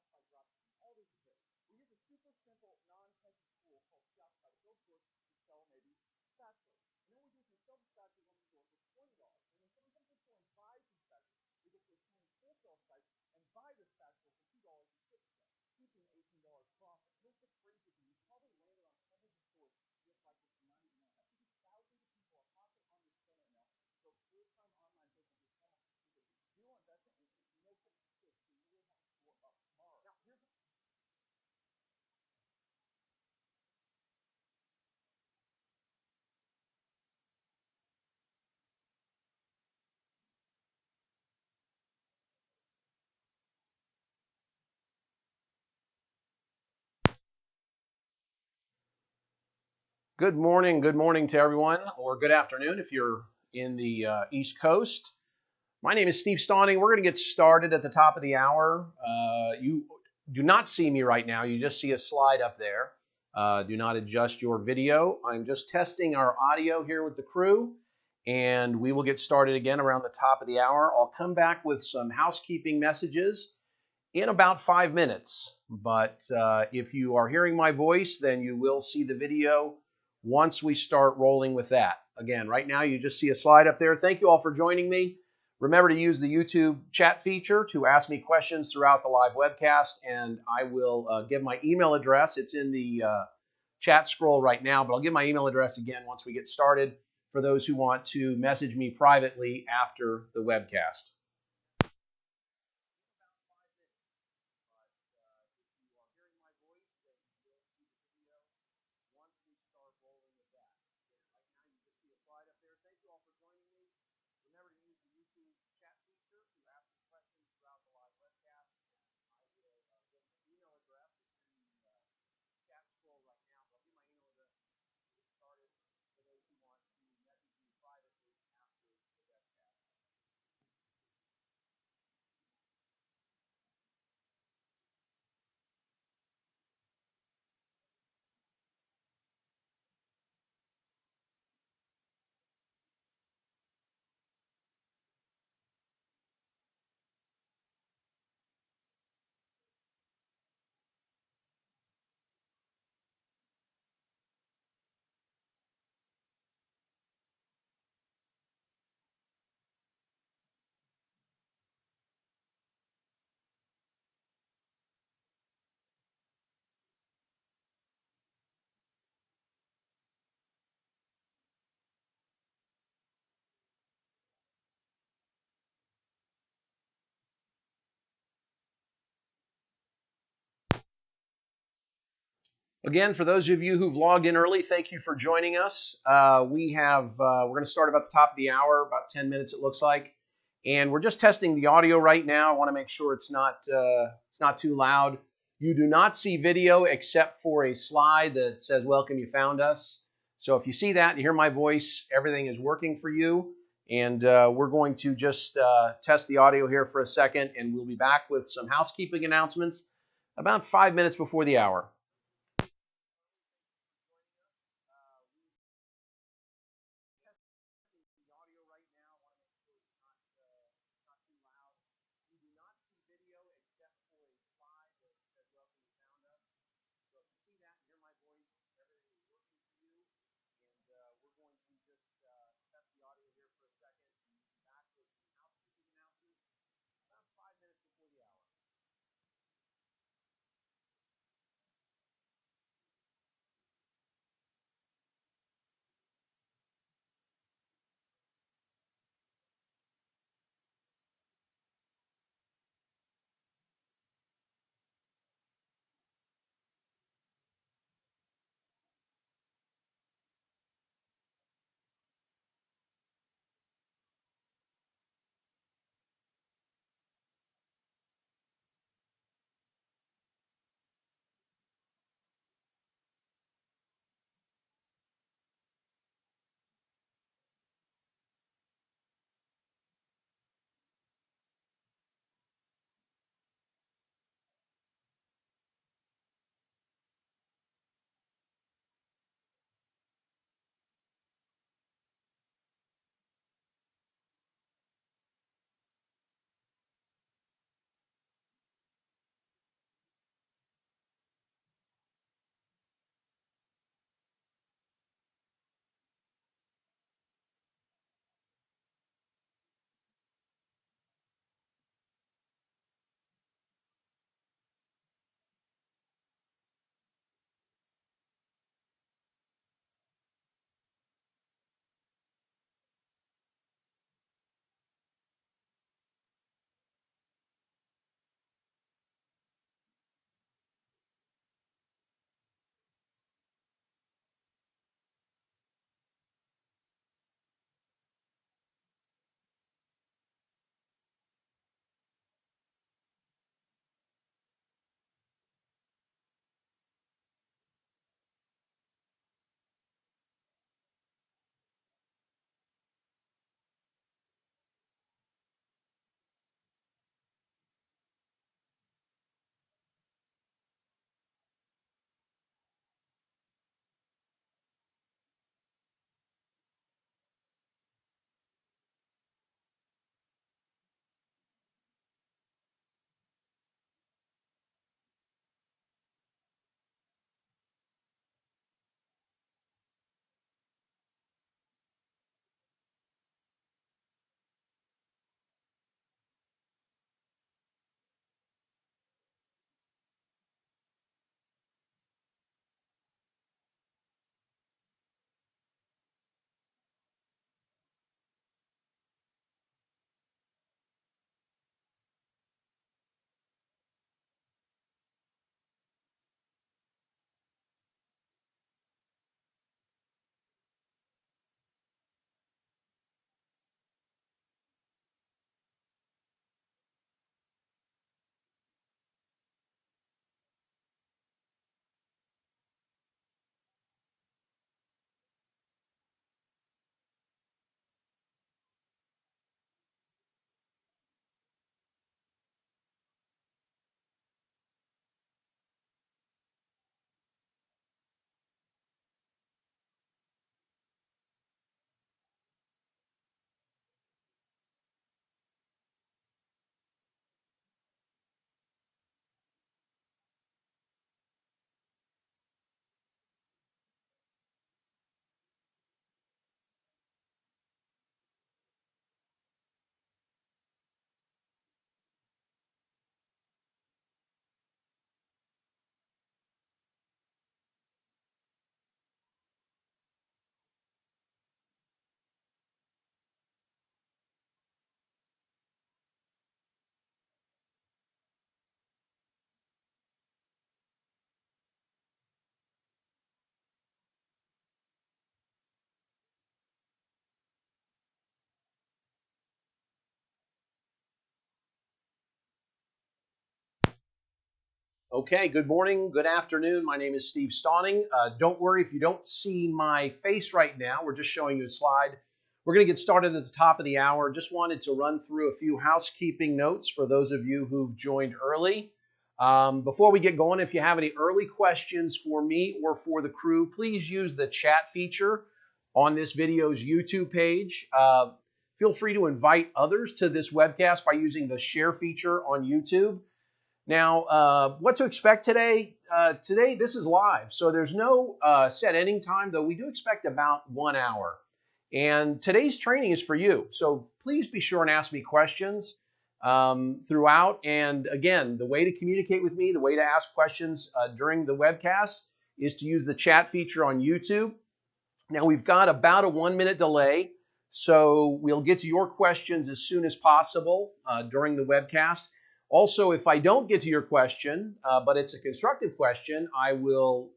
Shopify dropshipping. All this is it. We use a super simple, non-techy tool called Shopify to build stores to sell maybe spatulas. And then we do some sell the spatulas on the store for $20. And then someone comes to the store and buys some spatulas, we get to a tiny wholesale site and buy the spatula for $2.50, keeping $18 profit. Here's the crazy thing. You probably landed on hundreds of stores just like this and not even know. That's because thousands of people are hopping on this trend right now. So full-time online business is almost because zero investment and no fixed skills. So you really have to store up tomorrow. Now, here's good morning to everyone, or good afternoon if you're in the East Coast. My name is Steve Stauning. We're going to get started at the top of the hour. You do not see me right now. You just see a slide up there. Do not adjust your video. I'm just testing our audio here with the crew, and we will get started again around the top of the hour. I'll come back with some housekeeping messages in about 5 minutes. But if you are hearing my voice, then you will see the video once we start rolling with that. Again, right now you just see a slide up there. Thank you all for joining me. Remember to use the YouTube chat feature to ask me questions throughout the live webcast, and I will give my email address. It's in the chat scroll right now, but I'll give my email address again once we get started for those who want to message me privately after the webcast. Again, for those of you who've logged in early, thank you for joining us. We're going to start about the top of the hour, about 10 minutes it looks like. And we're just testing the audio right now. I want to make sure it's not too loud. You do not see video except for a slide that says, "Welcome, you found us." So if you see that and you hear my voice, everything is working for you. And we're going to just test the audio here for a second, and we'll be back with some housekeeping announcements about 5 minutes before the hour. Okay, good morning, good afternoon. My name is Steve Stawning. Don't worry if you don't see my face right now. We're just showing you a slide. We're going to get started at the top of the hour. Just wanted to run through a few housekeeping notes for those of you who've joined early. Before we get going, if you have any early questions for me or for the crew, please use the chat feature on this video's YouTube page. Feel free to invite others to this webcast by using the share feature on YouTube. Now, what to expect today? Today, this is live, so there's no set ending time, though we do expect about 1 hour. And today's training is for you, so please be sure and ask me questions throughout. And again, the way to communicate with me, the way to ask questions during the webcast is to use the chat feature on YouTube. Now, we've got about a 1-minute delay, so we'll get to your questions as soon as possible during the webcast. Also, if I don't get to your question, but it's a constructive question, I will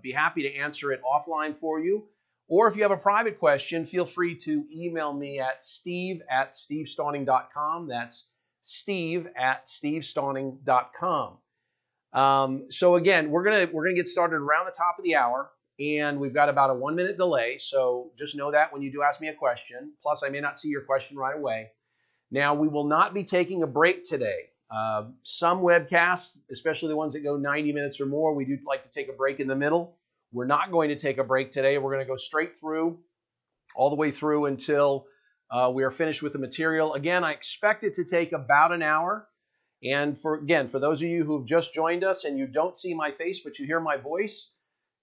be happy to answer it offline for you. Or if you have a private question, feel free to email me at steve@stevestawning.com. That's steve@stevestawning.com. So again, we're gonna get started around the top of the hour, and we've got about a 1-minute delay. So just know that when you do ask me a question. Plus, I may not see your question right away. Now, we will not be taking a break today. Some webcasts, especially the ones that go 90 minutes or more, we do like to take a break in the middle. We're not going to take a break today. We're going to go straight through, all the way through until we are finished with the material. Again, I expect it to take about an hour. And for those of you who've just joined us and you don't see my face, but you hear my voice,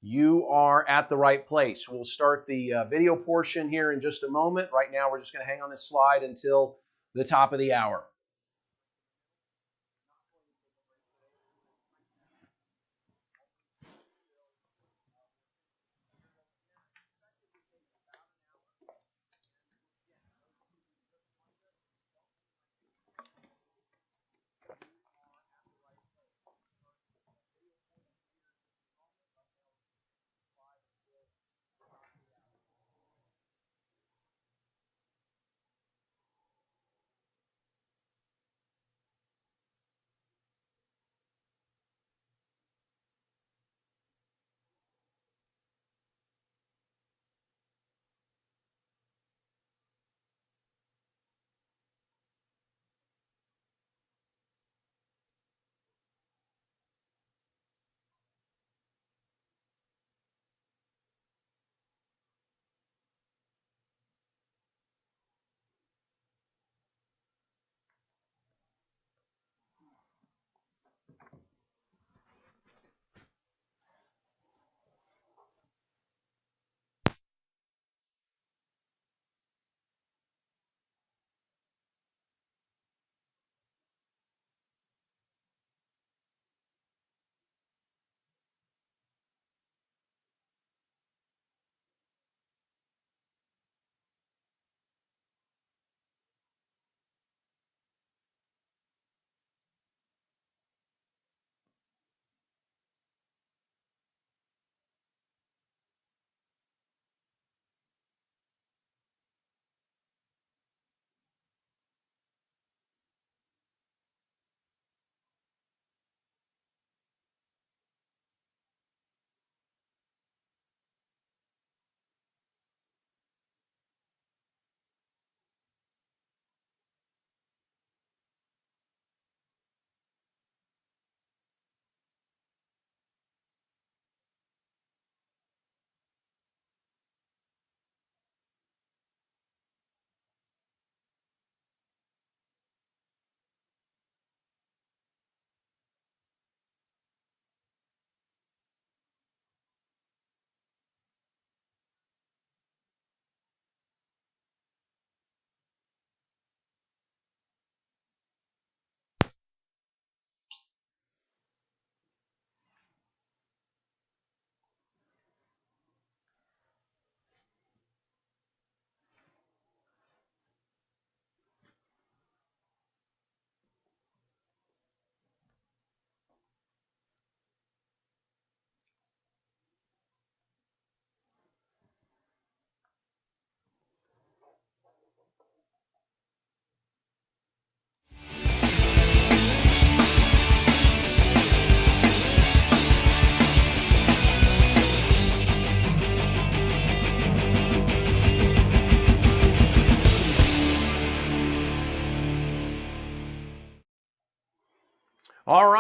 you are at the right place. We'll start the video portion here in just a moment. Right now, we're just going to hang on this slide until the top of the hour.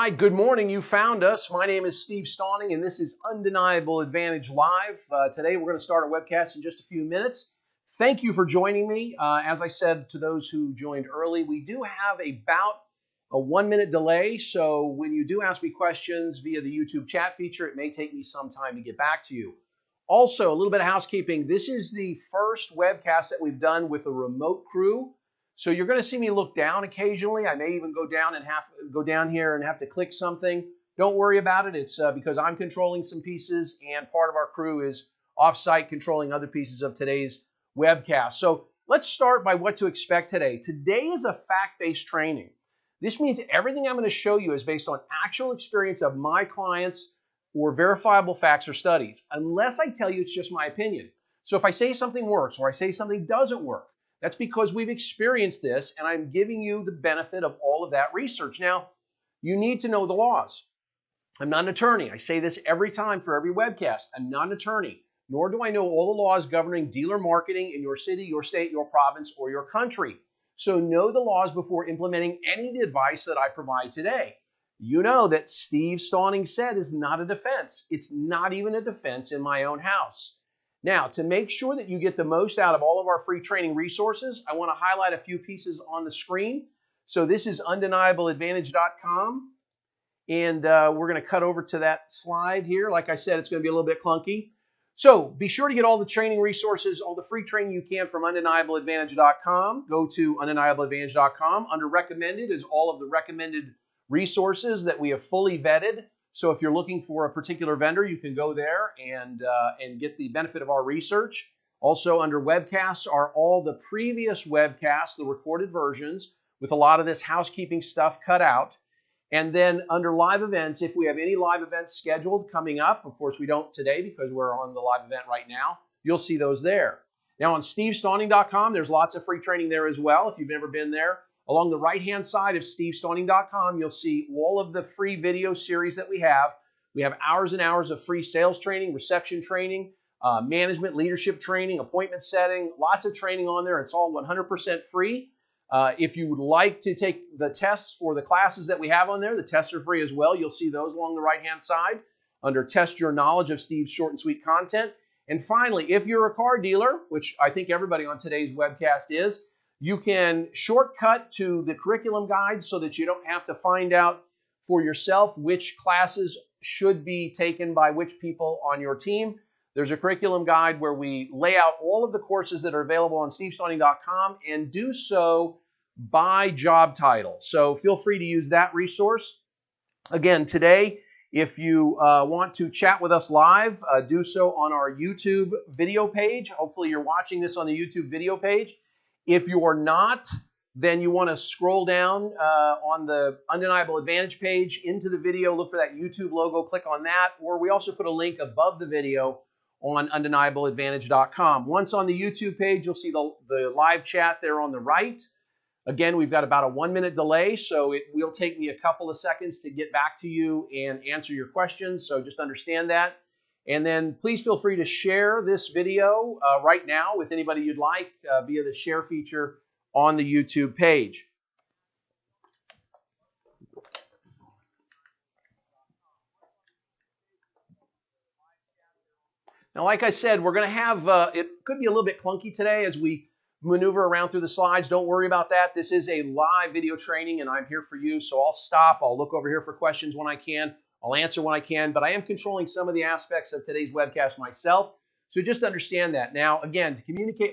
right, good morning. You found us. My name is Steve Stauning, and this is Undeniable Advantage Live. Today, we're going to start our webcast in just a few minutes. Thank you for joining me. As I said to those who joined early, we do have about a 1-minute delay. So when you do ask me questions via the YouTube chat feature, it may take me some time to get back to you. Also, a little bit of housekeeping. This is the first webcast that we've done with a remote crew. So you're going to see me look down occasionally. I may even go down here and have to click something. Don't worry about it. It's because I'm controlling some pieces and part of our crew is off-site controlling other pieces of today's webcast. So let's start by what to expect today. Today is a fact-based training. This means everything I'm going to show you is based on actual experience of my clients or verifiable facts or studies, unless I tell you it's just my opinion. So if I say something works or I say something doesn't work, that's because we've experienced this, and I'm giving you the benefit of all of that research. Now, you need to know the laws. I'm not an attorney. I say this every time for every webcast. I'm not an attorney, nor do I know all the laws governing dealer marketing in your city, your state, your province, or your country. So know the laws before implementing any of the advice that I provide today. You know that Steve Stauning said is not a defense. It's not even a defense in my own house. Now, to make sure that you get the most out of all of our free training resources, I want to highlight a few pieces on the screen. So this is undeniableadvantage.com, and we're going to cut over to that slide here. Like I said, it's going to be a little bit clunky. So be sure to get all the training resources, all the free training you can from undeniableadvantage.com. Go to undeniableadvantage.com. Under recommended is all of the recommended resources that we have fully vetted. So if you're looking for a particular vendor, you can go there and get the benefit of our research. Also under webcasts are all the previous webcasts, the recorded versions, with a lot of this housekeeping stuff cut out. And then under live events, if we have any live events scheduled coming up, of course we don't today because we're on the live event right now, you'll see those there. Now on stevestauning.com, there's lots of free training there as well if you've never been there. Along the right-hand side of stevestauning.com, you'll see all of the free video series that we have. We have hours and hours of free sales training, reception training, management leadership training, appointment setting, lots of training on there. It's all 100% free. If you would like to take the tests for the classes that we have on there, the tests are free as well. You'll see those along the right-hand side under Test Your Knowledge of Steve's short and sweet content. And finally, if you're a car dealer, which I think everybody on today's webcast is, you can shortcut to the curriculum guide so that you don't have to find out for yourself which classes should be taken by which people on your team. There's a curriculum guide where we lay out all of the courses that are available on stevestauning.com and do so by job title. So feel free to use that resource. Again, today, if you want to chat with us live, do so on our YouTube video page. Hopefully you're watching this on the YouTube video page. If you're not, then you want to scroll down on the Undeniable Advantage page into the video, look for that YouTube logo, click on that, or we also put a link above the video on undeniableadvantage.com. Once on the YouTube page, you'll see the live chat there on the right. Again, we've got about a 1-minute delay, so it will take me a couple of seconds to get back to you and answer your questions, so just understand that. And then please feel free to share this video right now with anybody you'd like via the share feature on the YouTube page. Now, like I said, we're going to have, it could be a little bit clunky today as we maneuver around through the slides. Don't worry about that. This is a live video training and I'm here for you. So I'll stop. I'll look over here for questions when I can. I'll answer when I can, but I am controlling some of the aspects of today's webcast myself. So just understand that. Now, again, to communicate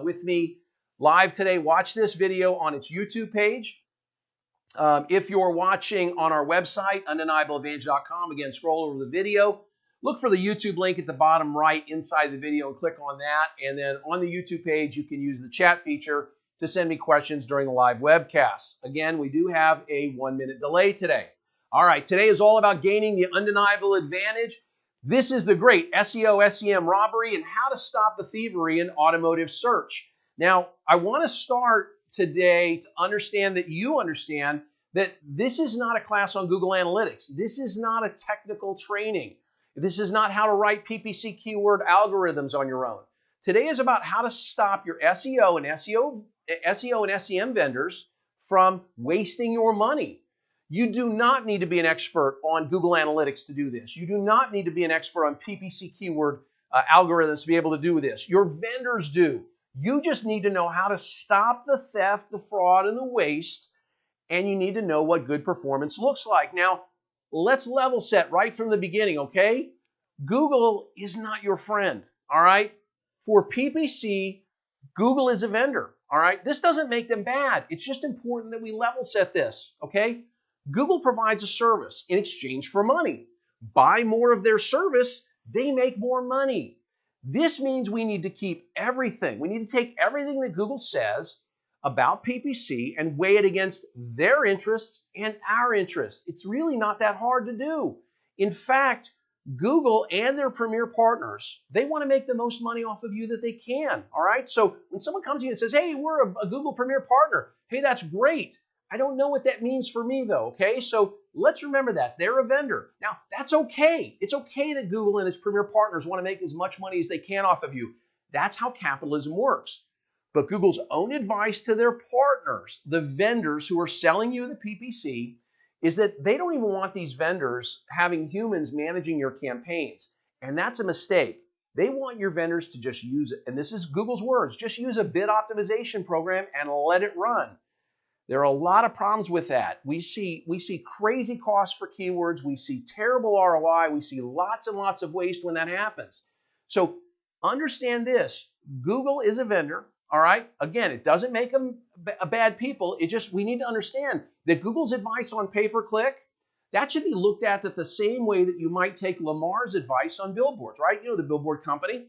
with me live today, watch this video on its YouTube page. If you're watching on our website, undeniableadvantage.com, again, scroll over the video. Look for the YouTube link at the bottom right inside the video and click on that. And then on the YouTube page, you can use the chat feature to send me questions during the live webcast. Again, we do have a 1-minute delay today. All right, today is all about gaining the undeniable advantage. This is the great SEO-SEM robbery and how to stop the thievery in automotive search. Now, I want to start today to understand that you understand that this is not a class on Google Analytics. This is not a technical training. This is not how to write PPC keyword algorithms on your own. Today is about how to stop your SEO and SEM vendors from wasting your money. You do not need to be an expert on Google Analytics to do this. You do not need to be an expert on PPC keyword algorithms to be able to do this. Your vendors do. You just need to know how to stop the theft, the fraud, and the waste, and you need to know what good performance looks like. Now, let's level set right from the beginning, okay? Google is not your friend, all right? For PPC, Google is a vendor, all right? This doesn't make them bad. It's just important that we level set this, okay? Google provides a service in exchange for money. Buy more of their service, they make more money. This means we need to keep everything. We need to take everything that Google says about PPC and weigh it against their interests and our interests. It's really not that hard to do. In fact, Google and their premier partners, they want to make the most money off of you that they can, all right? So when someone comes to you and says, hey, we're a Google premier partner, hey, that's great. I don't know what that means for me though, okay? So let's remember that. They're a vendor. Now, that's okay. It's okay that Google and its premier partners want to make as much money as they can off of you. That's how capitalism works. But Google's own advice to their partners, the vendors who are selling you the PPC, is that they don't even want these vendors having humans managing your campaigns. And that's a mistake. They want your vendors to just use it. And this is Google's words. Just use a bid optimization program and let it run. There are a lot of problems with that. We see crazy costs for keywords. We see terrible ROI. We see lots and lots of waste when that happens. So understand this. Google is a vendor. All right. Again, it doesn't make them bad people. We need to understand that Google's advice on pay-per-click, that should be looked at the same way that you might take Lamar's advice on billboards, right? You know, the billboard company,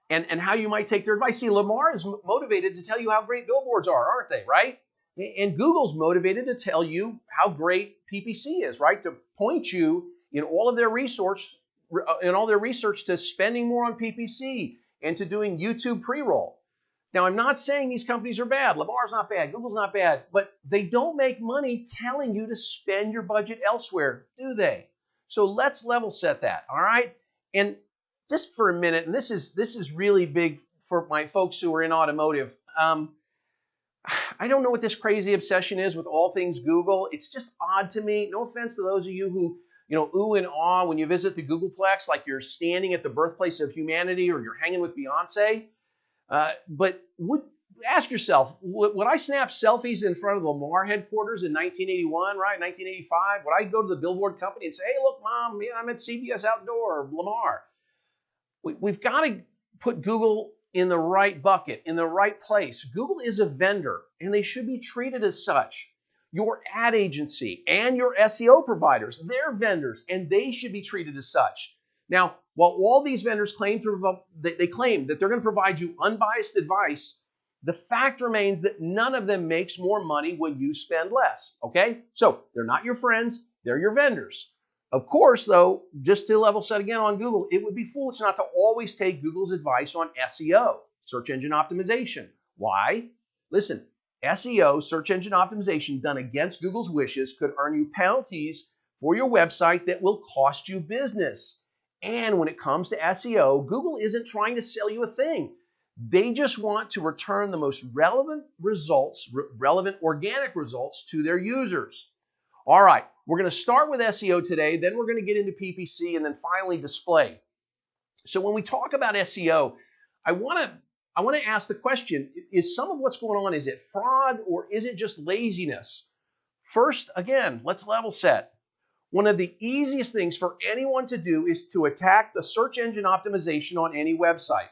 and how you might take their advice. See, Lamar is motivated to tell you how great billboards are, aren't they, right? And Google's motivated to tell you how great PPC is, right? To point you in all their research to spending more on PPC and to doing YouTube pre-roll. Now, I'm not saying these companies are bad. Lamar's not bad. Google's not bad. But they don't make money telling you to spend your budget elsewhere, do they? So let's level set that, all right? And just for a minute, and this is really big for my folks who are in automotive. I don't know what this crazy obsession is with all things Google. It's just odd to me. No offense to those of you who, ooh and ah when you visit the Googleplex, like you're standing at the birthplace of humanity or you're hanging with Beyonce. But ask yourself, would I snap selfies in front of the Lamar headquarters in 1981, right? 1985? Would I go to the billboard company and say, hey, look, Mom, I'm at CBS Outdoor, Lamar? We've got to put Google in the right bucket, in the right place. Google is a vendor, and they should be treated as such. Your ad agency and your SEO providers, they're vendors, and they should be treated as such. Now, while all these vendors claim that they're going to provide you unbiased advice, the fact remains that none of them makes more money when you spend less, okay? So they're not your friends, they're your vendors. Of course, though, just to level set again on Google, it would be foolish not to always take Google's advice on SEO, search engine optimization. Why? Listen, SEO, search engine optimization done against Google's wishes could earn you penalties for your website that will cost you business. And when it comes to SEO, Google isn't trying to sell you a thing. They just want to return the most relevant results, relevant organic results to their users. All right, we're going to start with SEO today, then we're going to get into PPC, and then finally display. So when we talk about SEO, I want to ask the question, is some of what's going on, is it fraud or is it just laziness? First, again, let's level set. One of the easiest things for anyone to do is to attack the search engine optimization on any website.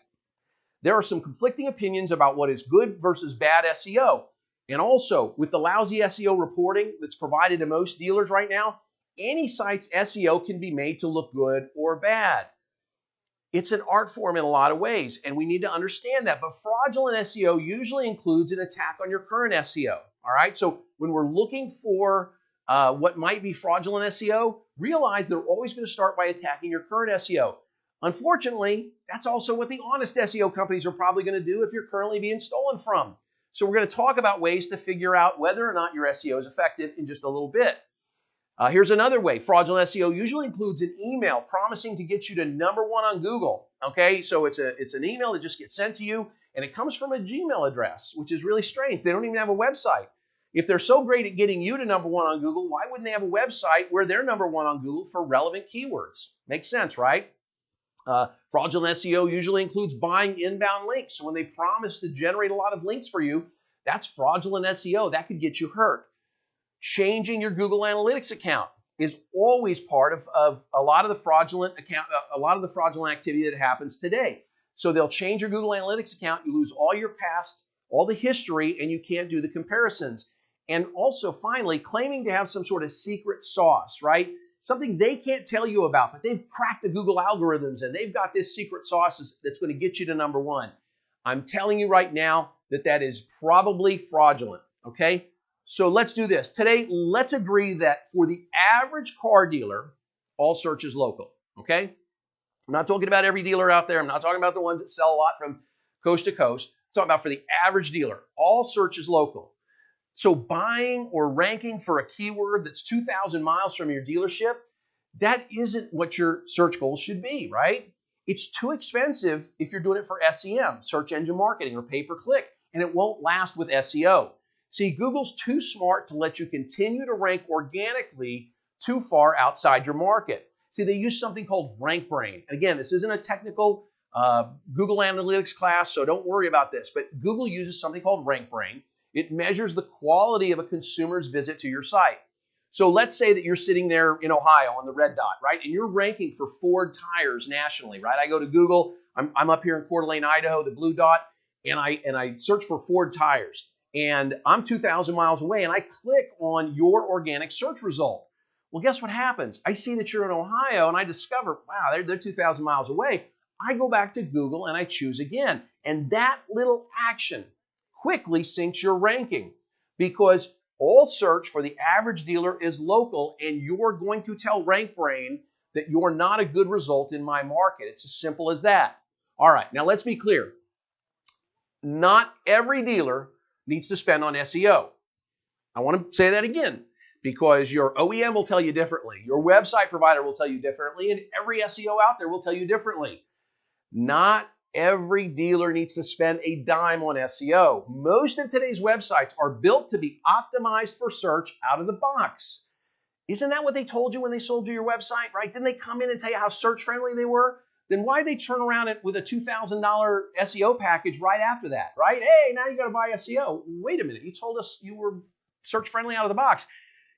There are some conflicting opinions about what is good versus bad SEO. And also, with the lousy SEO reporting that's provided to most dealers right now, any site's SEO can be made to look good or bad. It's an art form in a lot of ways, and we need to understand that. But fraudulent SEO usually includes an attack on your current SEO. All right, so when we're looking for what might be fraudulent SEO, realize they're always going to start by attacking your current SEO. Unfortunately, that's also what the honest SEO companies are probably going to do if you're currently being stolen from. So we're going to talk about ways to figure out whether or not your SEO is effective in just a little bit. Here's another way. Fraudulent SEO usually includes an email promising to get you to #1 on Google. Okay, so it's an email that just gets sent to you, and it comes from a Gmail address, which is really strange. They don't even have a website. If they're so great at getting you to number one on Google, why wouldn't they have a website where they're number one on Google for relevant keywords? Makes sense, right? Fraudulent SEO usually includes buying inbound links. So when they promise to generate a lot of links for you, that's fraudulent SEO. That could get you hurt. Changing your Google Analytics account is always part of a lot of the fraudulent activity that happens today. So they'll change your Google Analytics account, you lose all your past, all the history, and you can't do the comparisons. And also, finally, claiming to have some sort of secret sauce, right? Something they can't tell you about, but they've cracked the Google algorithms and they've got this secret sauce that's going to get you to number one. I'm telling you right now that is probably fraudulent, okay? So let's do this. Today, let's agree that for the average car dealer, all search is local, okay? I'm not talking about every dealer out there. I'm not talking about the ones that sell a lot from coast to coast. I'm talking about for the average dealer, all search is local. So buying or ranking for a keyword that's 2,000 miles from your dealership, that isn't what your search goals should be, right? It's too expensive if you're doing it for SEM, search engine marketing, or pay-per-click, and it won't last with SEO. See, Google's too smart to let you continue to rank organically too far outside your market. See, they use something called RankBrain. Again, this isn't a technical Google Analytics class, so don't worry about this, but Google uses something called RankBrain. It measures the quality of a consumer's visit to your site. So let's say that you're sitting there in Ohio on the red dot, right? And you're ranking for Ford tires nationally, right? I go to Google, I'm up here in Coeur d'Alene, Idaho, the blue dot, and I search for Ford tires. And I'm 2,000 miles away, and I click on your organic search result. Well, guess what happens? I see that you're in Ohio, and I discover, wow, they're 2,000 miles away. I go back to Google, and I choose again. And that little action quickly sinks your ranking because all search for the average dealer is local, and you're going to tell RankBrain that you're not a good result in my market. It's as simple as that. All right, now let's be clear. Not every dealer needs to spend on SEO. I want to say that again because your OEM will tell you differently. Your website provider will tell you differently, and every SEO out there will tell you differently. Not every dealer needs to spend a dime on SEO. Most of today's websites are built to be optimized for search out of the box. Isn't that what they told you when they sold you your website, right? Didn't they come in and tell you how search friendly they were? Then why'd they turn around with a $2,000 SEO package right after that, right? Hey, now you got to buy SEO. Wait a minute, you told us you were search friendly out of the box.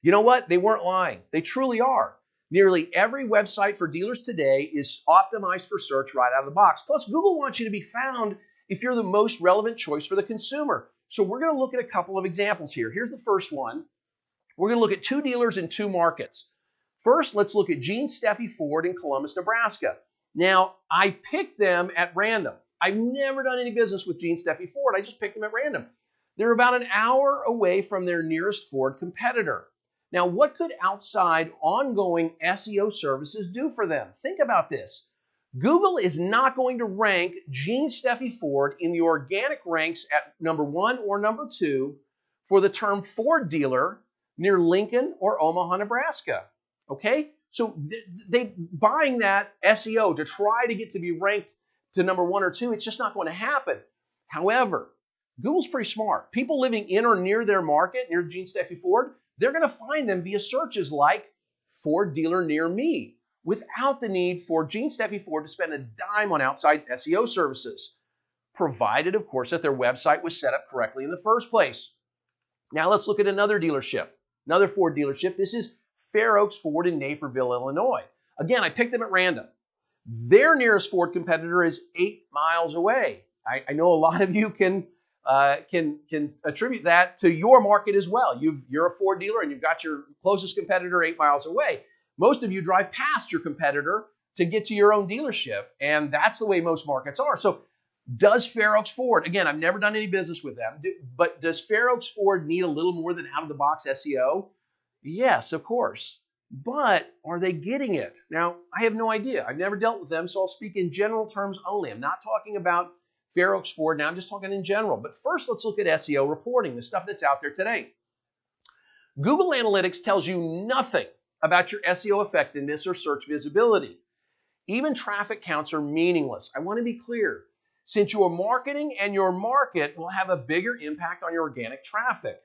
You know what? They weren't lying. They truly are. Nearly every website for dealers today is optimized for search right out of the box. Plus, Google wants you to be found if you're the most relevant choice for the consumer. So we're going to look at a couple of examples here. Here's the first one. We're going to look at two dealers in two markets. First, let's look at Gene Steffi Ford in Columbus, Nebraska. Now, I picked them at random. I've never done any business with Gene Steffi Ford. I just picked them at random. They're about an hour away from their nearest Ford competitor. Now, what could outside ongoing SEO services do for them? Think about this. Google is not going to rank Gene Steffi Ford in the organic ranks at number 1 or number 2 for the term Ford dealer near Lincoln or Omaha, Nebraska. Okay? So they buying that SEO to try to get to be ranked to number 1 or 2, it's just not going to happen. However, Google's pretty smart. People living in or near their market, near Gene Steffi Ford, they're going to find them via searches like Ford dealer near me without the need for Gene Steffi Ford to spend a dime on outside SEO services, provided, of course, that their website was set up correctly in the first place. Now let's look at another dealership, another Ford dealership. This is Fair Oaks Ford in Naperville, Illinois. Again, I picked them at random. Their nearest Ford competitor is 8 miles away. I know a lot of you can attribute that to your market as well. You're a Ford dealer and you've got your closest competitor 8 miles away. Most of you drive past your competitor to get to your own dealership, and that's the way most markets are. So does Fair Oaks Ford, again, I've never done any business with them, but does Fair Oaks Ford need a little more than out-of-the-box SEO? Yes, of course. But are they getting it? Now, I have no idea. I've never dealt with them, so I'll speak in general terms only. I'm not talking about Fair Oaks Ford now, I'm just talking in general. But first, let's look at SEO reporting, the stuff that's out there today. Google Analytics tells you nothing about your SEO effectiveness or search visibility. Even traffic counts are meaningless. I want to be clear. Since your marketing and your market will have a bigger impact on your organic traffic.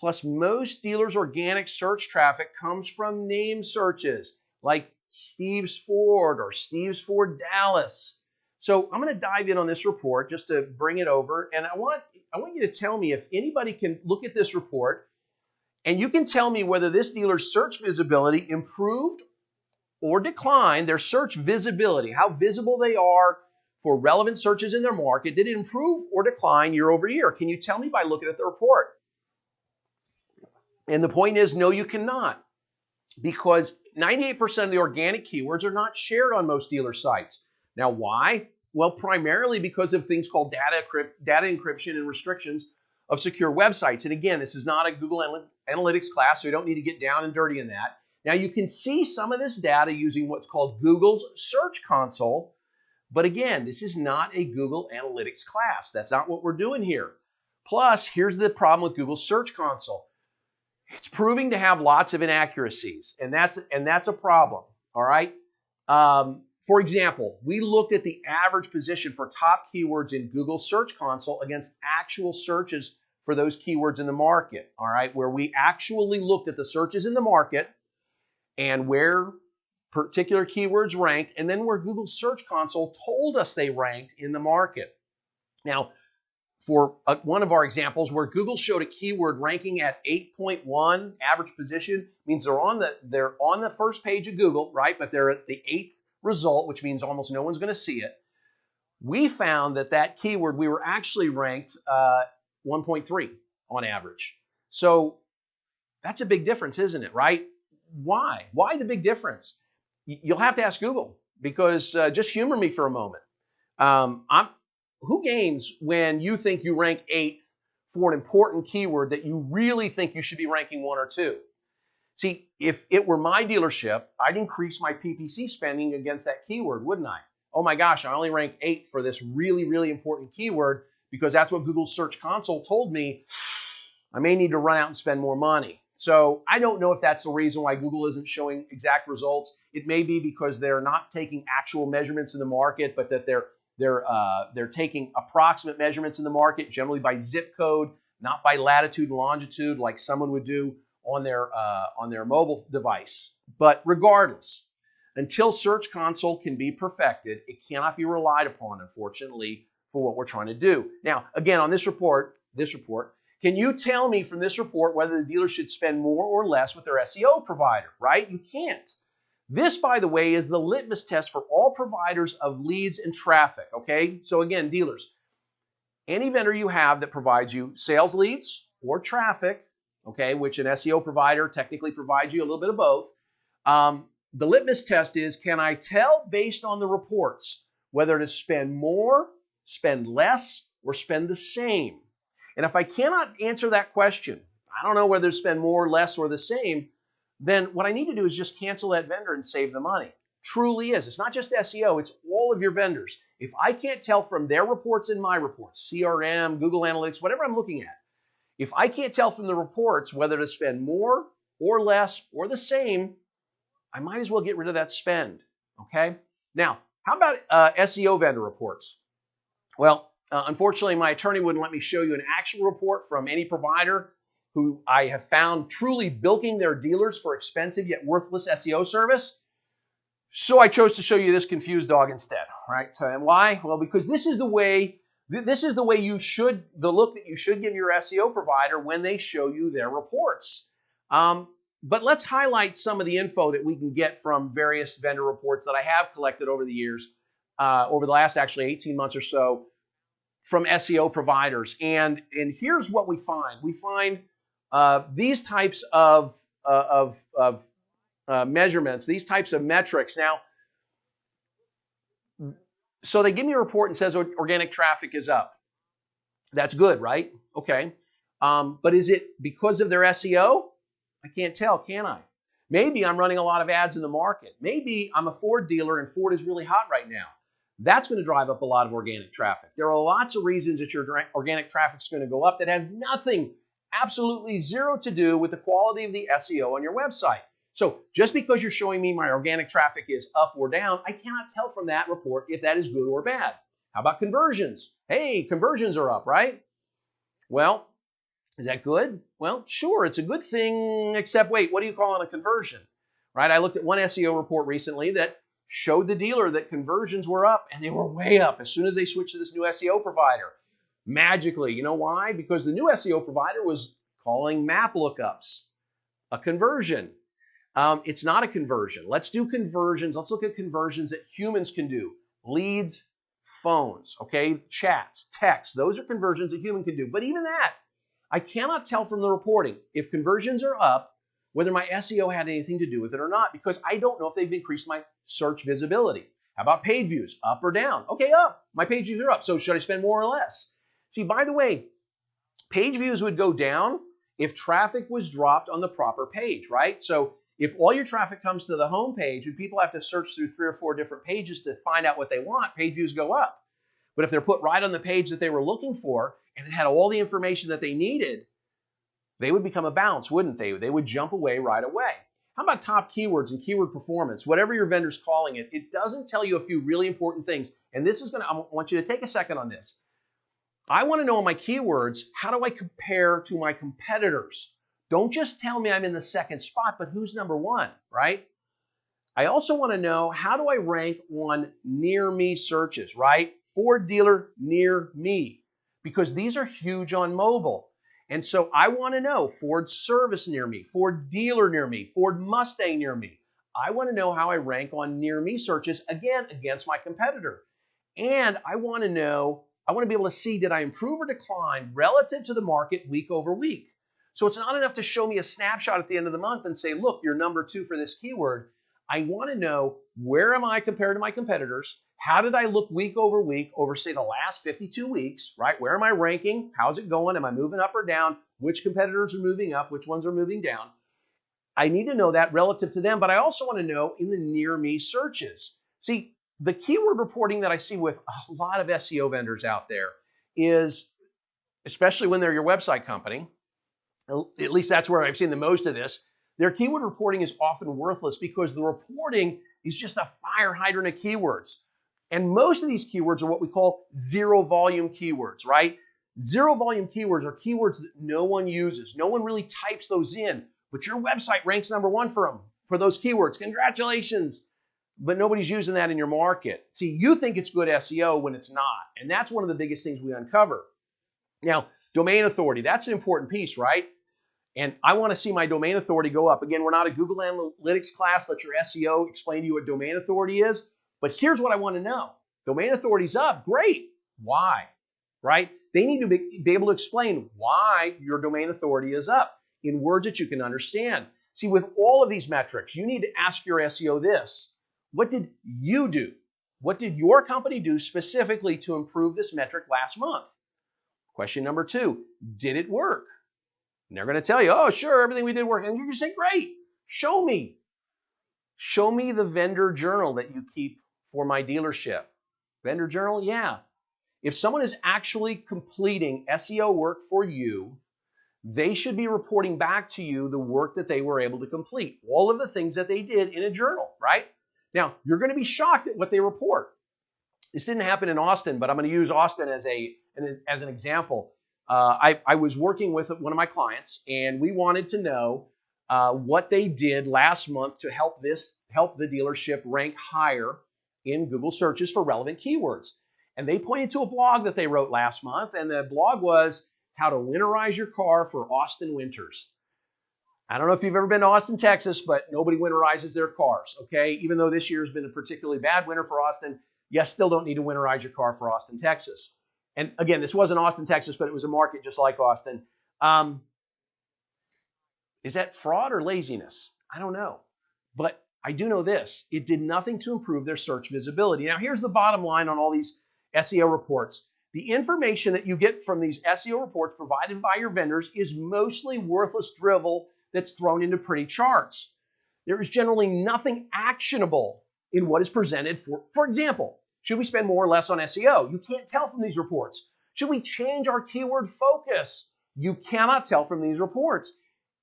Plus, most dealers' organic search traffic comes from name searches like Steve's Ford or Steve's Ford Dallas. So I'm going to dive in on this report just to bring it over. And I want you to tell me if anybody can look at this report and you can tell me whether this dealer's search visibility improved or declined, their search visibility, how visible they are for relevant searches in their market. Did it improve or decline year over year? Can you tell me by looking at the report? And the point is, no, you cannot, because 98% of the organic keywords are not shared on most dealer sites. Now, why? Well, primarily because of things called data encryption and restrictions of secure websites. And again, this is not a Google Analytics class, so you don't need to get down and dirty in that. Now, you can see some of this data using what's called Google's Search Console. But again, this is not a Google Analytics class. That's not what we're doing here. Plus, here's the problem with Google Search Console. It's proving to have lots of inaccuracies, and that's a problem, all right? For example, we looked at the average position for top keywords in Google Search Console against actual searches for those keywords in the market, all right? Where we actually looked at the searches in the market and where particular keywords ranked, and then where Google Search Console told us they ranked in the market. Now, for one of our examples where Google showed a keyword ranking at 8.1 average position, means they're on the first page of Google, right? But they're at the 8th result, which means almost no one's going to see it. We found that keyword, we were actually ranked 1.3 on average. So that's a big difference, isn't it, right? Why? Why the big difference? You'll have to ask Google, because just humor me for a moment. Who gains when you think you rank 8th for an important keyword that you really think you should be ranking 1 or 2? See, if it were my dealership, I'd increase my PPC spending against that keyword, wouldn't I? Oh my gosh, I only rank 8th for this really, really important keyword because that's what Google Search Console told me. I may need to run out and spend more money. So I don't know if that's the reason why Google isn't showing exact results. It may be because they're not taking actual measurements in the market, but that they're taking approximate measurements in the market, generally by zip code, not by latitude and longitude like someone would do on their mobile device. But regardless, until Search Console can be perfected, it cannot be relied upon, unfortunately, for what we're trying to do. Now, again, on this report, can you tell me from this report whether the dealer should spend more or less with their SEO provider, right? You can't. This, by the way, is the litmus test for all providers of leads and traffic, okay? So again, dealers, any vendor you have that provides you sales leads or traffic, okay, which an SEO provider technically provides you a little bit of both, the litmus test is, can I tell based on the reports whether to spend more, spend less, or spend the same? And if I cannot answer that question, I don't know whether to spend more, less, or the same, then what I need to do is just cancel that vendor and save the money. Truly is. It's not just SEO, it's all of your vendors. If I can't tell from their reports and my reports, CRM, Google Analytics, whatever I'm looking at, if I can't tell from the reports whether to spend more or less or the same, I might as well get rid of that spend, okay? Now, how about SEO vendor reports? Well, unfortunately, my attorney wouldn't let me show you an actual report from any provider who I have found truly bilking their dealers for expensive yet worthless SEO service. So I chose to show you this confused dog instead, right? And why? Well, because this is the way you should, the look that you should give your SEO provider when they show you their reports. But let's highlight some of the info that we can get from various vendor reports that I have collected over the years, over the last actually 18 months or so, from SEO providers. And here's what we find. We find these types of measurements, these types of metrics. Now, so they give me a report and says organic traffic is up. That's good, right? Okay. But is it because of their SEO? I can't tell, can I? Maybe I'm running a lot of ads in the market. Maybe I'm a Ford dealer and Ford is really hot right now. That's going to drive up a lot of organic traffic. There are lots of reasons that your organic traffic is going to go up that have nothing, absolutely zero to do with the quality of the SEO on your website. So just because you're showing me my organic traffic is up or down, I cannot tell from that report if that is good or bad. How about conversions? Hey, conversions are up, right? Well, Is that good? Well, sure, it's a good thing, except wait, what do you call on a conversion? Right? I looked at one SEO report recently that showed the dealer that conversions were up, and they were way up as soon as they switched to this new SEO provider. Magically. You know why? Because the new SEO provider was calling map lookups a conversion. It's not a conversion. Let's do conversions. Let's look at conversions that humans can do. Leads, phones, okay? Chats, text. Those are conversions that human can do. But even that, I cannot tell from the reporting if conversions are up, whether my SEO had anything to do with it or not, because I don't know if they've increased my search visibility. How about page views? Up or down? Okay, up. My page views are up. So should I spend more or less? See, by the way, page views would go down if traffic was dropped on the proper page, right? So if all your traffic comes to the home page and people have to search through 3 or 4 different pages to find out what they want, page views go up. But if they're put right on the page that they were looking for and it had all the information that they needed, they would become a bounce, wouldn't they? They would jump away right away. How about top keywords and keyword performance? Whatever your vendor's calling it, it doesn't tell you a few really important things. And this is I want you to take a second on this. I want to know on my keywords, how do I compare to my competitors? Don't just tell me I'm in the second spot, but who's number 1, right? I also want to know, how do I rank on near me searches, right? Ford dealer near me, because these are huge on mobile. And so I want to know Ford service near me, Ford dealer near me, Ford Mustang near me. I want to know how I rank on near me searches, again, against my competitor. And I want to be able to see, did I improve or decline relative to the market week over week? So it's not enough to show me a snapshot at the end of the month and say, look, you're number 2 for this keyword. I want to know, where am I compared to my competitors? How did I look week over, say, the last 52 weeks, right? Where am I ranking? How's it going? Am I moving up or down? Which competitors are moving up? Which ones are moving down? I need to know that relative to them, but I also want to know in the near me searches. See, the keyword reporting that I see with a lot of SEO vendors out there is, especially when they're your website company, at least that's where I've seen the most of this, their keyword reporting is often worthless because the reporting is just a fire hydrant of keywords. And most of these keywords are what we call zero volume keywords, right? Zero volume keywords are keywords that no one uses. No one really types those in, but your website ranks number 1 for those keywords. Congratulations. But nobody's using that in your market. See, you think it's good SEO when it's not. And that's one of the biggest things we uncover. Now, domain authority, that's an important piece, right? And I want to see my domain authority go up. Again, we're not a Google Analytics class. Let your SEO explain to you what domain authority is. But here's what I want to know. Domain authority's up. Great. Why? Right? They need to be able to explain why your domain authority is up in words that you can understand. See, with all of these metrics, you need to ask your SEO this. What did you do? What did your company do specifically to improve this metric last month? Question number 2, did it work? And they're going to tell you, oh, sure, everything we did worked. And you're going to say, great, show me. Show me the vendor journal that you keep for my dealership. Vendor journal, yeah. If someone is actually completing SEO work for you, they should be reporting back to you the work that they were able to complete, all of the things that they did in a journal, right? Now, you're going to be shocked at what they report. This didn't happen in Austin, but I'm going to use Austin as an example. I was working with one of my clients, and we wanted to know what they did last month to help the dealership rank higher in Google searches for relevant keywords. And they pointed to a blog that they wrote last month, and the blog was how to winterize your car for Austin winters. I don't know if you've ever been to Austin, Texas, but nobody winterizes their cars, okay? Even though this year has been a particularly bad winter for Austin, you still don't need to winterize your car for Austin, Texas. And again, this wasn't Austin, Texas, but it was a market just like Austin. Is that fraud or laziness? I don't know. But I do know this. It did nothing to improve their search visibility. Now, here's the bottom line on all these SEO reports. The information that you get from these SEO reports provided by your vendors is mostly worthless drivel that's thrown into pretty charts. There is generally nothing actionable in what is presented. For example, should we spend more or less on SEO? You can't tell from these reports. Should we change our keyword focus? You cannot tell from these reports.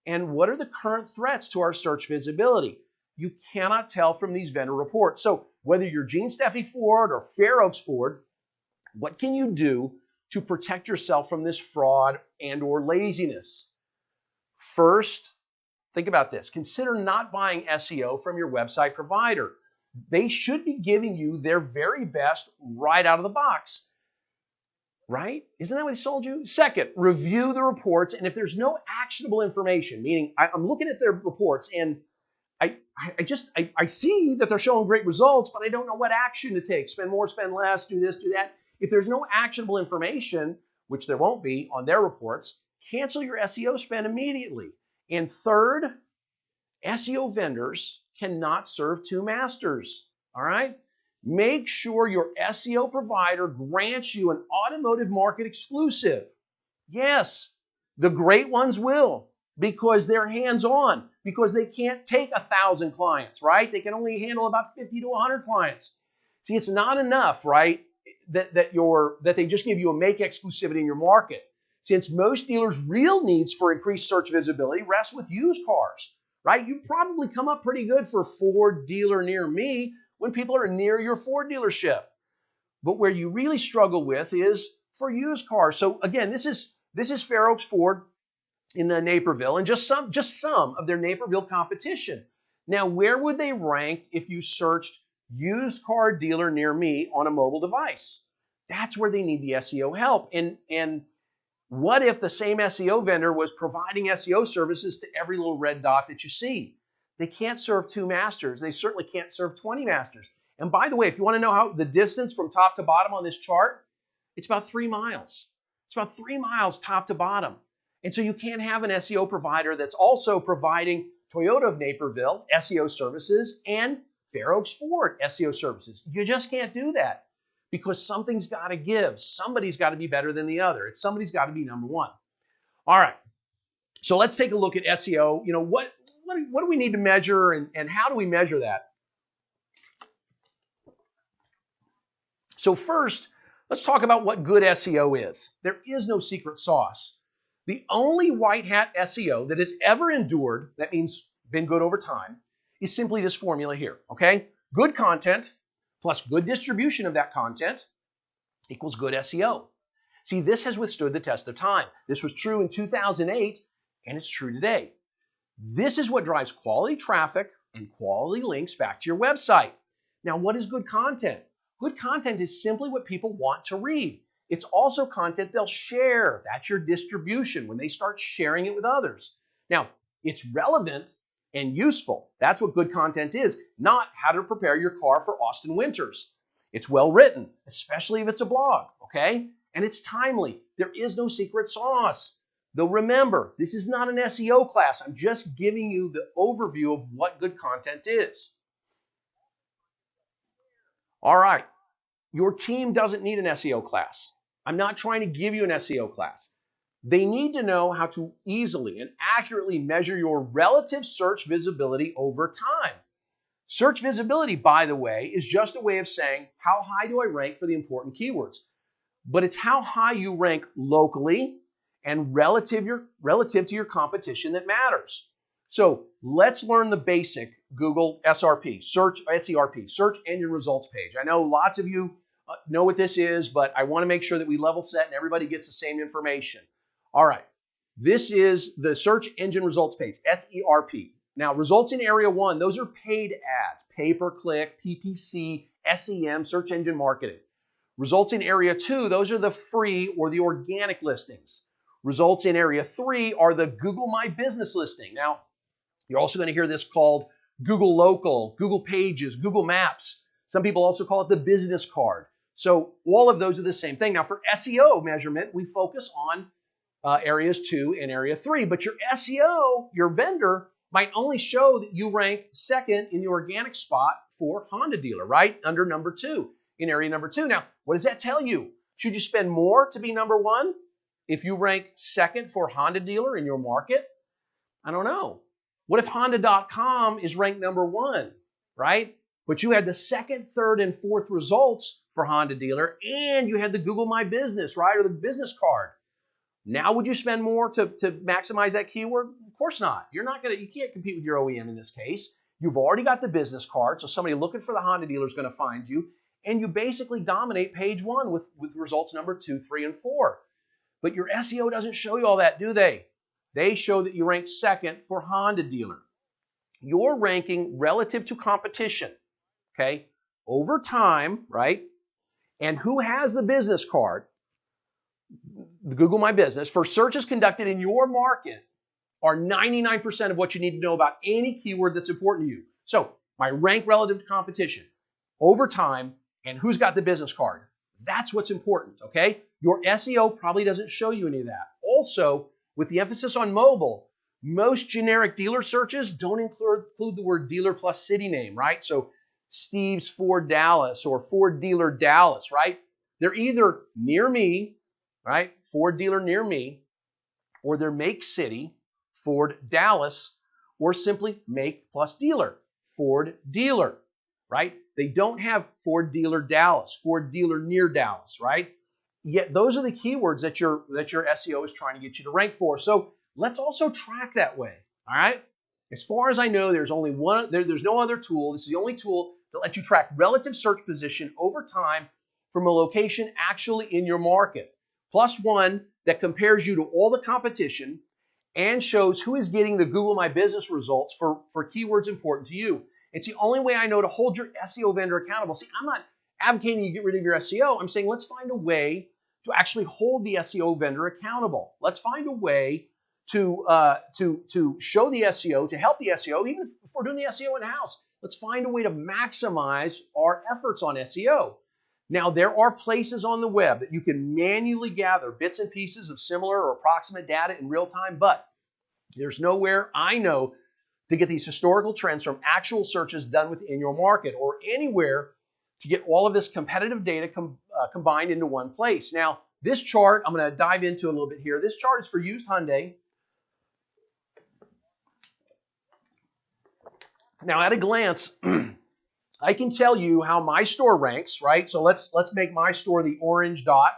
And what are the current threats to our search visibility? You cannot tell from these vendor reports. So whether you're Gene Steffi Ford or Fair Oaks Ford, what can you do to protect yourself from this fraud and or laziness? First, think about this. Consider not buying SEO from your website provider. They should be giving you their very best right out of the box. Right? Isn't that what he sold you? Second, review the reports, and if there's no actionable information, meaning I'm looking at their reports and I see that they're showing great results, but I don't know what action to take. Spend more, spend less, do this, do that. If there's no actionable information, which there won't be on their reports, cancel your SEO spend immediately. And third, SEO vendors cannot serve two masters. All right? Make sure your SEO provider grants you an automotive market exclusive. Yes, the great ones will, because they're hands-on, because they can't take 1,000 clients, right? They can only handle about 50 to 100 clients. See, it's not enough, right, that they just give you a make exclusivity in your market. Since most dealers' real needs for increased search visibility rest with used cars, right? You probably come up pretty good for Ford dealer near me when people are near your Ford dealership. But where you really struggle with is for used cars. So again, this is Fair Oaks Ford in the Naperville, and just some of their Naperville competition. Now, where would they rank if you searched used car dealer near me on a mobile device? That's where they need the SEO help. And what if the same SEO vendor was providing SEO services to every little red dot that you see? They can't serve two masters. They certainly can't serve 20 masters. And by the way, if you want to know how the distance from top to bottom on this chart, it's about 3 miles. It's about 3 miles top to bottom. And so you can't have an SEO provider that's also providing Toyota of Naperville SEO services and Fair Oaks Ford SEO services. You just can't do that because something's got to give. Somebody's got to be better than the other. Somebody's got to be number one. All right. So let's take a look at SEO. You know, what do we need to measure and how do we measure that? So first, let's talk about what good SEO is. There is no secret sauce. The only white hat SEO that has ever endured, that means been good over time, is simply this formula here, okay? Good content plus good distribution of that content equals good SEO. See, this has withstood the test of time. This was true in 2008, and it's true today. This is what drives quality traffic and quality links back to your website. Now, what is good content? Good content is simply what people want to read. It's also content they'll share. That's your distribution when they start sharing it with others. Now, it's relevant and useful. That's what good content is, not how to prepare your car for Austin winters. It's well written, especially if it's a blog, okay? And it's timely. There is no secret sauce. Though remember, this is not an SEO class. I'm just giving you the overview of what good content is. All right. Your team doesn't need an SEO class. I'm not trying to give you an SEO class. They need to know how to easily and accurately measure your relative search visibility over time. Search visibility, by the way, is just a way of saying, how high do I rank for the important keywords? But it's how high you rank locally and relative to your competition that matters. So let's learn the basic Google SRP, SERP, Search Engine Results Page. I know lots of you know what this is, but I want to make sure that we level set and everybody gets the same information. All right, this is the Search Engine Results Page, SERP. Now, results in Area 1, those are paid ads, pay-per-click, PPC, SEM, search engine marketing. Results in Area 2, those are the free or the organic listings. Results in Area 3 are the Google My Business listing. Now, you're also going to hear this called Google Local, Google Pages, Google Maps. Some people also call it the business card. So all of those are the same thing. Now, for SEO measurement, we focus on areas 2 and area 3. But your SEO, your vendor, might only show that you rank second in the organic spot for Honda dealer, right? Under number 2, in area number 2. Now, what does that tell you? Should you spend more to be number 1 if you rank second for Honda dealer in your market? I don't know. What if Honda.com is ranked number 1, right? But you had the second, third, and fourth results for Honda dealer, and you had the Google My Business, right, or the business card. Now, would you spend more to maximize that keyword? Of course not. You can't compete with your OEM in this case. You've already got the business card, so somebody looking for the Honda dealer is going to find you, and you basically dominate page 1 with results number 2, 3, and 4. But your SEO doesn't show you all that, do they? They show that you rank 2nd for Honda dealer. You're ranking relative to competition, okay, over time, right? And who has the business card, the Google My Business, for searches conducted in your market are 99% of what you need to know about any keyword that's important to you. So my rank relative to competition, over time, and who's got the business card. That's what's important, okay? Your SEO probably doesn't show you any of that. Also, with the emphasis on mobile, most generic dealer searches don't include the word dealer plus city name, right? So Steve's Ford Dallas or Ford Dealer Dallas, right? They're either near me, right? Ford dealer near me, or they're make city, Ford Dallas, or simply make plus dealer, Ford dealer, right? They don't have Ford dealer Dallas, Ford dealer near Dallas, right? Yet those are the keywords that your SEO is trying to get you to rank for. So let's also track that way, all right? As far as I know, there's only one. There's no other tool. This is the only tool that lets you track relative search position over time from a location actually in your market. Plus one that compares you to all the competition and shows who is getting the Google My Business results for keywords important to you. It's the only way I know to hold your SEO vendor accountable. See, I'm not advocating you get rid of your SEO. I'm saying let's find a way to actually hold the SEO vendor accountable. Let's find a way to show the SEO, to help the SEO, even if we're doing the SEO in-house. Let's find a way to maximize our efforts on SEO. Now, there are places on the web that you can manually gather bits and pieces of similar or approximate data in real time, but there's nowhere I know to get these historical trends from actual searches done within your market or anywhere to get all of this competitive data combined into one place. Now, this chart, I'm going to dive into a little bit here. This chart is for used Hyundai. Now, at a glance, I can tell you how my store ranks, right? So let's make my store the orange dot.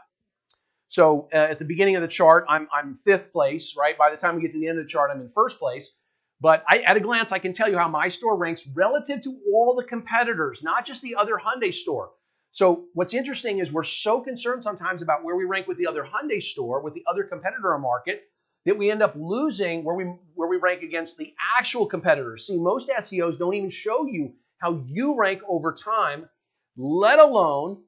So at the beginning of the chart, I'm 5th place, right? By the time we get to the end of the chart, I'm in 1st place. But at a glance, I can tell you how my store ranks relative to all the competitors, not just the other Hyundai store. So what's interesting is we're so concerned sometimes about where we rank with the other Hyundai store, with the other competitor in market, that we end up losing where we rank against the actual competitors. See, most SEOs don't even show you how you rank over time, let alone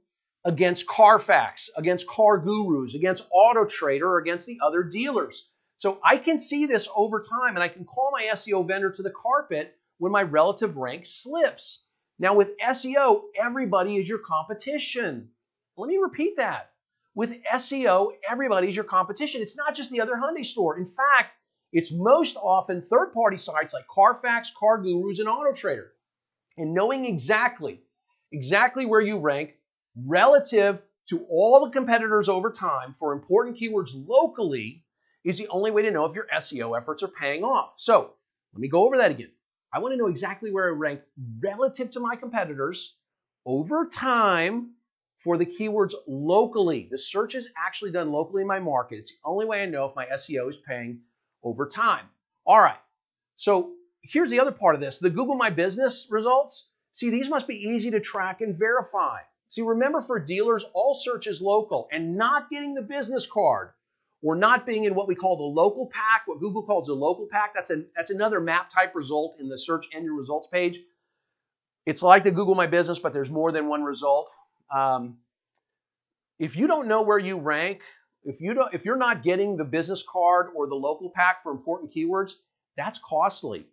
against Carfax, against Car Gurus, against Auto Trader, or against the other dealers. So I can see this over time, and I can call my SEO vendor to the carpet when my relative rank slips. Now with SEO, everybody is your competition. Let me repeat that. With SEO, everybody is your competition. It's not just the other Hyundai store. In fact, it's most often third-party sites like Carfax, Car Gurus, and Auto Trader. And knowing exactly where you rank relative to all the competitors over time for important keywords locally is the only way to know if your SEO efforts are paying off. So let me go over that again. I want to know exactly where I rank relative to my competitors over time for the keywords locally. The search is actually done locally in my market. It's the only way I know if my SEO is paying over time. All right, so here's the other part of this. The Google My Business results, see, these must be easy to track and verify. See, remember, for dealers, all search is local, and not getting the business card or not being in what we call the local pack, what Google calls the local pack, that's another map type result in the search engine results page. It's like the Google My Business, but there's more than one result. If you don't know where you rank, if you're not getting the business card or the local pack for important keywords, that's costly.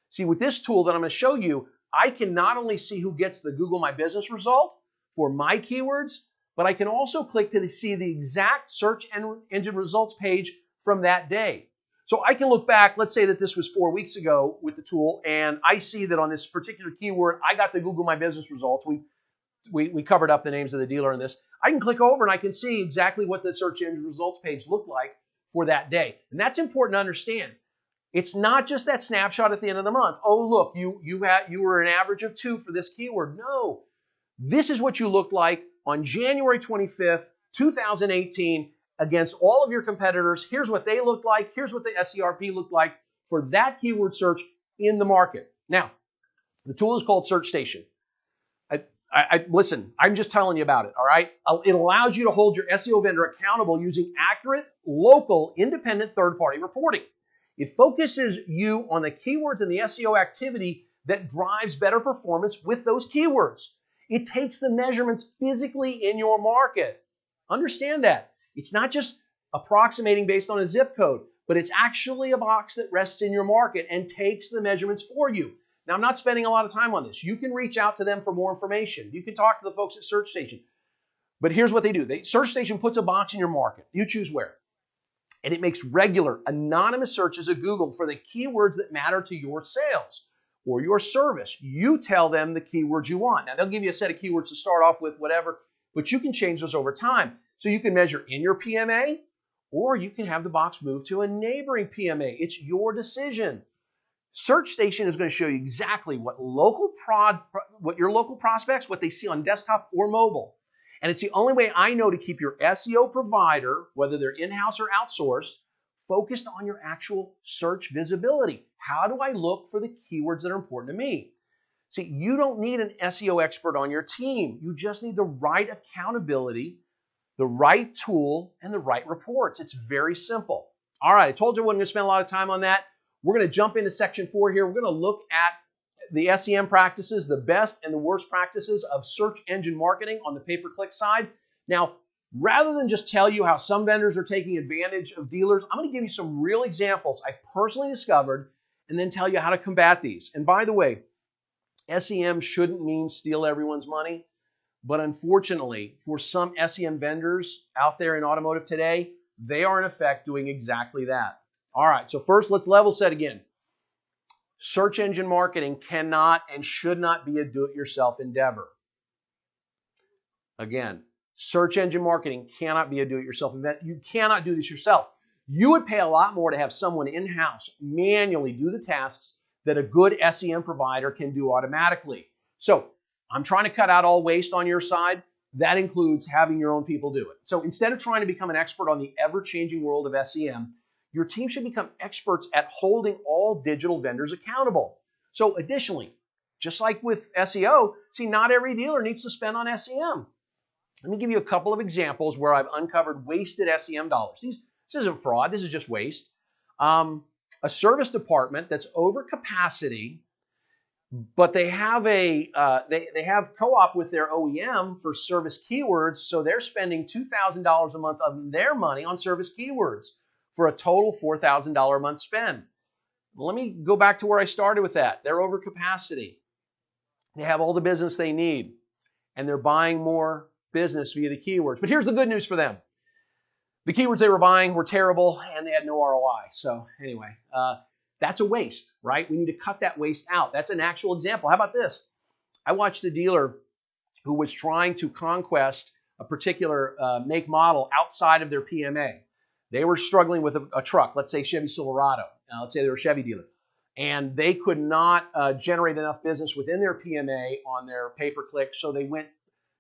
See, with this tool that I'm going to show you, I can not only see who gets the Google My Business result for my keywords, but I can also click to see the exact search engine results page from that day. So I can look back, let's say that this was 4 weeks ago with the tool, and I see that on this particular keyword, I got the Google My Business results. We covered up the names of the dealer in this. I can click over and I can see exactly what the search engine results page looked like for that day. And that's important to understand. It's not just that snapshot at the end of the month. Oh, look, you were an average of 2 for this keyword. No, this is what you looked like on January 25th, 2018 against all of your competitors. Here's what they looked like. Here's what the SERP looked like for that keyword search in the market. Now, the tool is called SearchStation. Listen, I'm just telling you about it, all right? It allows you to hold your SEO vendor accountable using accurate, local, independent third-party reporting. It focuses you on the keywords in the SEO activity that drives better performance with those keywords. It takes the measurements physically in your market. Understand that. It's not just approximating based on a zip code, but it's actually a box that rests in your market and takes the measurements for you. Now, I'm not spending a lot of time on this. You can reach out to them for more information. You can talk to the folks at SearchStation. But here's what they do. SearchStation puts a box in your market. You choose where. And it makes regular, anonymous searches of Google for the keywords that matter to your sales or your service. You tell them the keywords you want. Now, they'll give you a set of keywords to start off with, whatever, but you can change those over time. So you can measure in your PMA, or you can have the box moved to a neighboring PMA. It's your decision. SearchStation is going to show you exactly what your local prospects, what they see on desktop or mobile. And it's the only way I know to keep your SEO provider, whether they're in-house or outsourced, focused on your actual search visibility. How do I look for the keywords that are important to me? See, you don't need an SEO expert on your team. You just need the right accountability, the right tool, and the right reports. It's very simple. All right, I told you I wasn't going to spend a lot of time on that. We're going to jump into section 4 here. We're going to look at the SEM practices, the best and the worst practices of search engine marketing on the pay-per-click side. Now, rather than just tell you how some vendors are taking advantage of dealers, I'm going to give you some real examples I personally discovered and then tell you how to combat these. And by the way, SEM shouldn't mean steal everyone's money, but unfortunately, for some SEM vendors out there in automotive today, they are in effect doing exactly that. All right, so first let's level set again. Search engine marketing cannot and should not be a do-it-yourself endeavor. Again, search engine marketing cannot be a do-it-yourself event. You cannot do this yourself. You would pay a lot more to have someone in-house manually do the tasks that a good SEM provider can do automatically. So I'm trying to cut out all waste on your side. That includes having your own people do it. So instead of trying to become an expert on the ever-changing world of SEM, your team should become experts at holding all digital vendors accountable. So additionally, just like with SEO, see, not every dealer needs to spend on SEM. Let me give you a couple of examples where I've uncovered wasted SEM dollars. This isn't fraud, this is just waste. A service department that's over capacity, but they have they have co-op with their OEM for service keywords, so they're spending $2,000 a month of their money on service keywords for a total $4,000 a month spend. Let me go back to where I started with that. They're over capacity. They have all the business they need, and they're buying more business via the keywords. But here's the good news for them. The keywords they were buying were terrible, and they had no ROI. So anyway, that's a waste, right? We need to cut that waste out. That's an actual example. How about this? I watched a dealer who was trying to conquest a particular make model outside of their PMA. They were struggling with a truck, let's say Chevy Silverado. Let's say they were a Chevy dealer. And they could not generate enough business within their PMA on their pay-per-click, so they went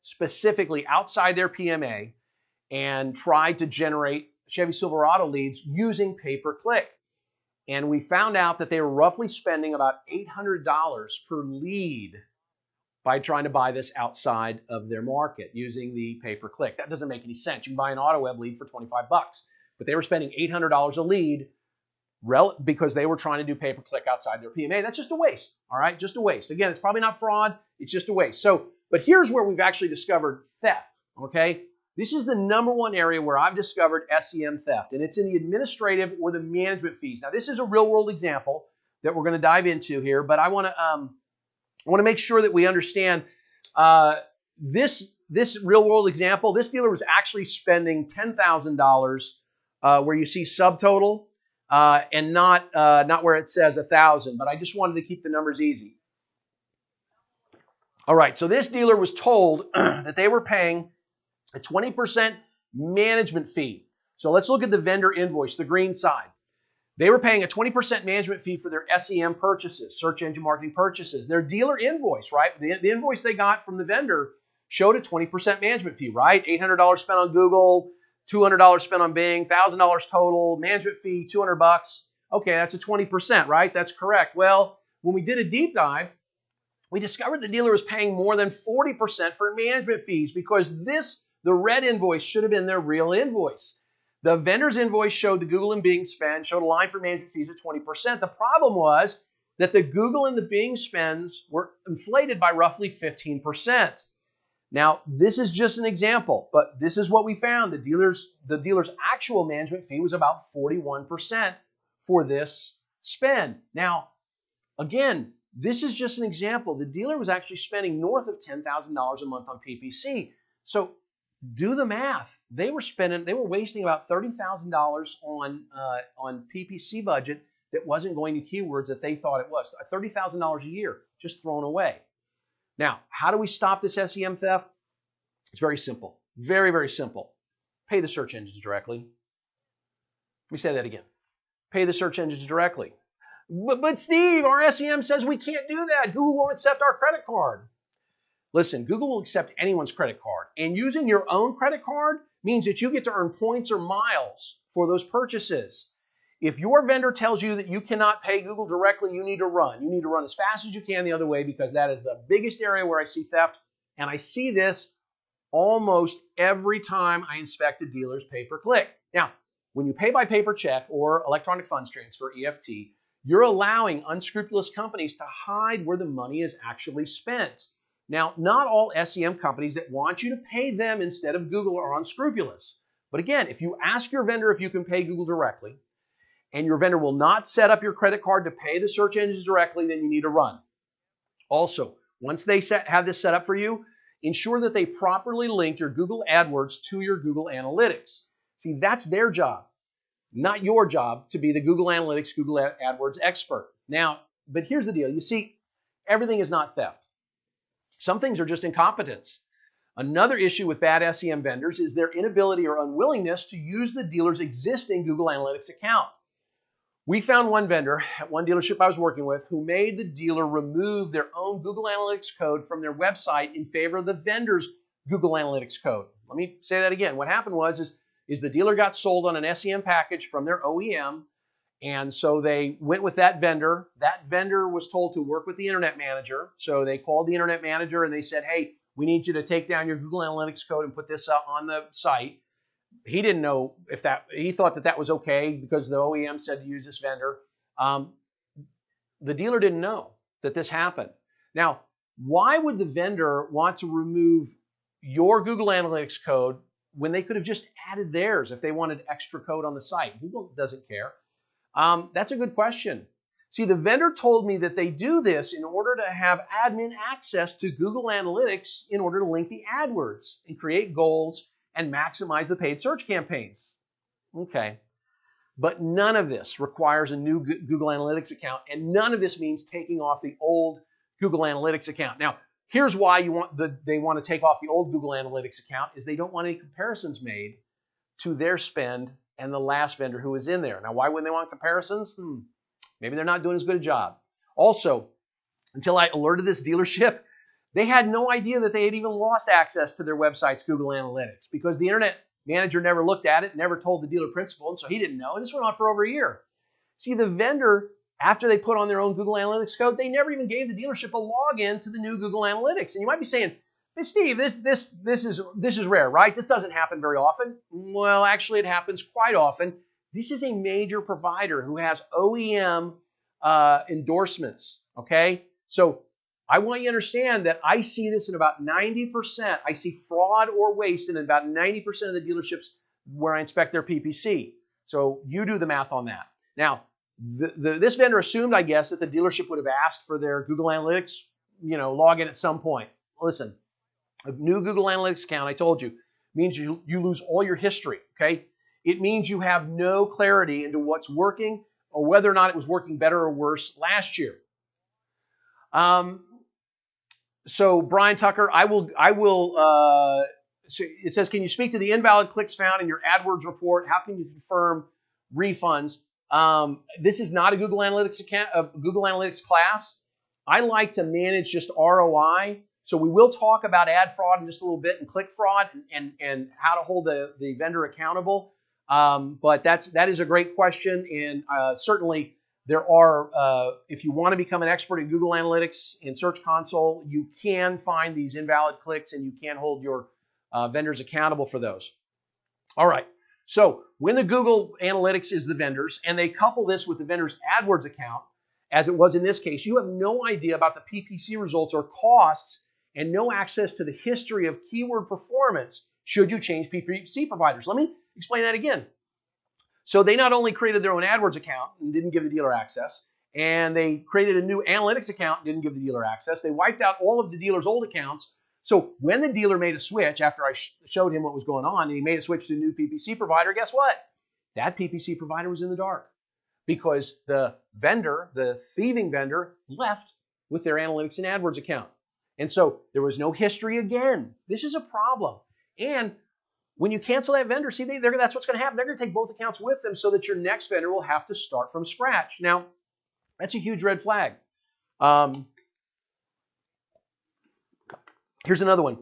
specifically outside their PMA and tried to generate Chevy Silverado leads using pay-per-click. And we found out that they were roughly spending about $800 per lead by trying to buy this outside of their market using the pay-per-click. That doesn't make any sense. You can buy an AutoWeb lead for 25 bucks. But they were spending $800 a lead because they were trying to do pay-per-click outside their PMA. That's just a waste, all right? Just a waste. Again, it's probably not fraud. It's just a waste. But here's where we've actually discovered theft, okay? This is the #1 area where I've discovered SEM theft, and it's in the administrative or the management fees. Now, this is a real-world example that we're going to dive into here, but I want to make sure that we understand this real-world example. This dealer was actually spending $10,000 where you see subtotal and not where it says 1,000, but I just wanted to keep the numbers easy. All right, so this dealer was told that they were paying a 20% management fee. So let's look at the vendor invoice, the green side. They were paying a 20% management fee for their SEM purchases, search engine marketing purchases. Their dealer invoice, right? The invoice they got from the vendor showed a 20% management fee, right? $800 spent on Google, $200 spent on Bing, $1,000 total, management fee, $200. Okay, that's a 20%, right? That's correct. Well, when we did a deep dive, we discovered the dealer was paying more than 40% for management fees because the red invoice should have been their real invoice. The vendor's invoice showed the Google and Bing spend, showed a line for management fees of 20%. The problem was that the Google and the Bing spends were inflated by roughly 15%. Now, this is just an example, but this is what we found. The dealer's actual management fee was about 41% for this spend. Now, again, this is just an example. The dealer was actually spending north of $10,000 a month on PPC. So do the math. They were wasting about $30,000 on PPC budget that wasn't going to keywords that they thought it was. $30,000 a year just thrown away. Now, how do we stop this SEM theft? It's very simple. Very, very simple. Pay the search engines directly. Let me say that again. Pay the search engines directly. But Steve, our SEM says we can't do that. Google won't accept our credit card. Listen, Google will accept anyone's credit card. And using your own credit card means that you get to earn points or miles for those purchases. If your vendor tells you that you cannot pay Google directly, you need to run. You need to run as fast as you can the other way because that is the biggest area where I see theft. And I see this almost every time I inspect a dealer's pay-per-click. Now, when you pay by paper check or electronic funds transfer, EFT, you're allowing unscrupulous companies to hide where the money is actually spent. Now, not all SEM companies that want you to pay them instead of Google are unscrupulous. But again, if you ask your vendor if you can pay Google directly, and your vendor will not set up your credit card to pay the search engines directly, then you need to run. Also, once they have this set up for you, ensure that they properly link your Google AdWords to your Google Analytics. See, that's their job, not your job to be the Google Analytics, Google AdWords expert. Now, but here's the deal. You see, everything is not theft. Some things are just incompetence. Another issue with bad SEM vendors is their inability or unwillingness to use the dealer's existing Google Analytics account. We found one vendor at one dealership I was working with who made the dealer remove their own Google Analytics code from their website in favor of the vendor's Google Analytics code. Let me say that again. What happened was the dealer got sold on an SEM package from their OEM, and so they went with that vendor. That vendor was told to work with the internet manager, so they called the internet manager and they said, hey, we need you to take down your Google Analytics code and put this up on the site. He didn't know if he thought that was okay because the OEM said to use this vendor. The dealer didn't know that this happened. Now, why would the vendor want to remove your Google Analytics code when they could have just added theirs if they wanted extra code on the site? Google doesn't care. That's a good question. See, the vendor told me that they do this in order to have admin access to Google Analytics in order to link the AdWords and create goals and maximize the paid search campaigns. Okay. But none of this requires a new Google Analytics account, and none of this means taking off the old Google Analytics account. Now, here's why they want to take off the old Google Analytics account is they don't want any comparisons made to their spend and the last vendor who was in there. Now, why wouldn't they want comparisons? Maybe they're not doing as good a job. Also, until I alerted this dealership, they had no idea that they had even lost access to their website's Google Analytics because the internet manager never looked at it, never told the dealer principal, and so he didn't know. And this went on for over a year. See, the vendor, after they put on their own Google Analytics code, they never even gave the dealership a login to the new Google Analytics. And you might be saying, hey, Steve, this is rare, right? This doesn't happen very often. Well, actually, it happens quite often. This is a major provider who has OEM endorsements, okay? So I want you to understand that I see this in about 90%. I see fraud or waste in about 90% of the dealerships where I inspect their PPC. So you do the math on that. Now, this vendor assumed, I guess, that the dealership would have asked for their Google Analytics, login at some point. Listen, a new Google Analytics account, I told you, means you lose all your history, okay? It means you have no clarity into what's working or whether or not it was working better or worse last year. So Brian Tucker, so it says, can you speak to the invalid clicks found in your AdWords report? How can you confirm refunds? This is not a Google Analytics account, a Google Analytics class. I like to manage just ROI. So we will talk about ad fraud in just a little bit and click fraud and how to hold the vendor accountable. But that is a great question, and certainly if you want to become an expert in Google Analytics in Search Console, you can find these invalid clicks and you can hold your vendors accountable for those. All right. So when the Google Analytics is the vendors and they couple this with the vendor's AdWords account, as it was in this case, you have no idea about the PPC results or costs and no access to the history of keyword performance should you change PPC providers. Let me explain that again. So they not only created their own AdWords account and didn't give the dealer access, and they created a new analytics account and didn't give the dealer access. They wiped out all of the dealer's old accounts. So when the dealer made a switch, after I showed him what was going on, and he made a switch to a new PPC provider, guess what? That PPC provider was in the dark because the vendor, the thieving vendor, left with their analytics and AdWords account. And so there was no history again. This is a problem. And when you cancel that vendor, see, that's what's going to happen. They're going to take both accounts with them so that your next vendor will have to start from scratch. Now, that's a huge red flag. Here's another one.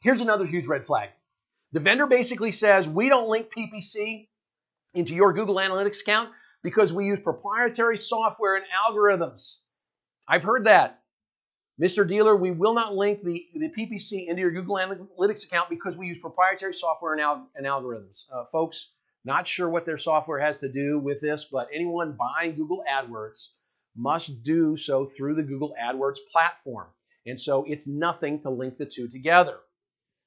Here's another huge red flag. The vendor basically says, we don't link PPC into your Google Analytics account because we use proprietary software and algorithms. I've heard that. Mr. Dealer, we will not link the PPC into your Google Analytics account because we use proprietary software and algorithms. Folks, not sure what their software has to do with this, but anyone buying Google AdWords must do so through the Google AdWords platform. And so it's nothing to link the two together.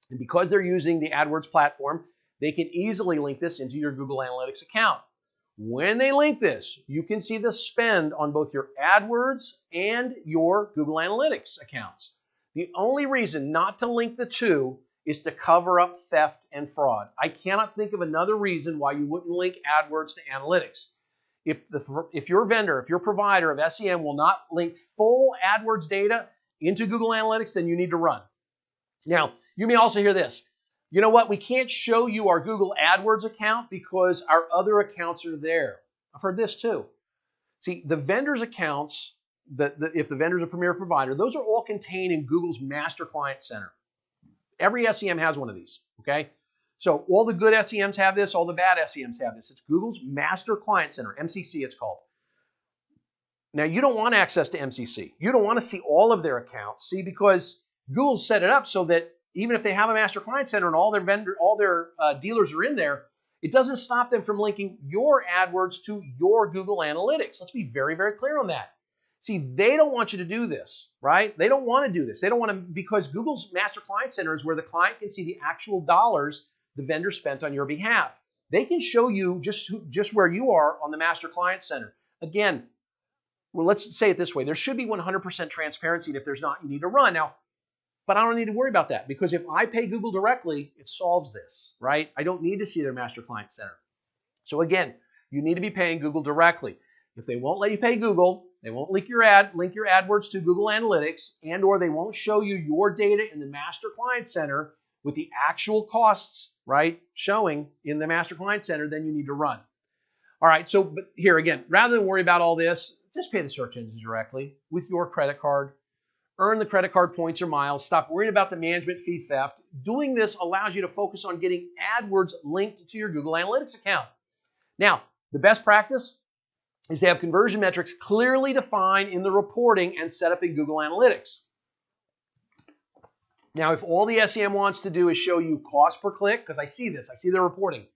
And because they're using the AdWords platform, they can easily link this into your Google Analytics account. When they link this, you can see the spend on both your AdWords and your Google Analytics accounts. The only reason not to link the two is to cover up theft and fraud. I cannot think of another reason why you wouldn't link AdWords to Analytics. If your vendor, if your provider of SEM will not link full AdWords data into Google Analytics, then you need to run. Now, you may also hear this. You know what? We can't show you our Google AdWords account because our other accounts are there. I've heard this too. See, the vendor's accounts, if the vendor's a premier provider, those are all contained in Google's Master Client Center. Every SEM has one of these, okay? So all the good SEMs have this, all the bad SEMs have this. It's Google's Master Client Center, MCC it's called. Now, you don't want access to MCC. You don't want to see all of their accounts, see, because Google set it up so that even if they have a Master Client Center and all their dealers are in there, it doesn't stop them from linking your AdWords to your Google Analytics. Let's be very, very clear on that. See, they don't want you to do this, right? They don't want to do this. They don't want to, because Google's Master Client Center is where the client can see the actual dollars the vendor spent on your behalf. They can show you just where you are on the Master Client Center. Again, well, let's say it this way. There should be 100% transparency, and if there's not, you need to run. Now, but I don't need to worry about that because if I pay Google directly, it solves this, right? I don't need to see their Master Client Center. So again, you need to be paying Google directly. If they won't let you pay Google, they won't link your AdWords to Google Analytics, and or they won't show you your data in the Master Client Center with the actual costs, right, showing in the Master Client Center, then you need to run. All right, so but here again, rather than worry about all this, just pay the search engines directly with your credit card. Earn the credit card points or miles. Stop worrying about the management fee theft. Doing this allows you to focus on getting AdWords linked to your Google Analytics account. Now, the best practice is to have conversion metrics clearly defined in the reporting and set up in Google Analytics. Now, if all the SEM wants to do is show you cost per click, because I see this, I see their reporting.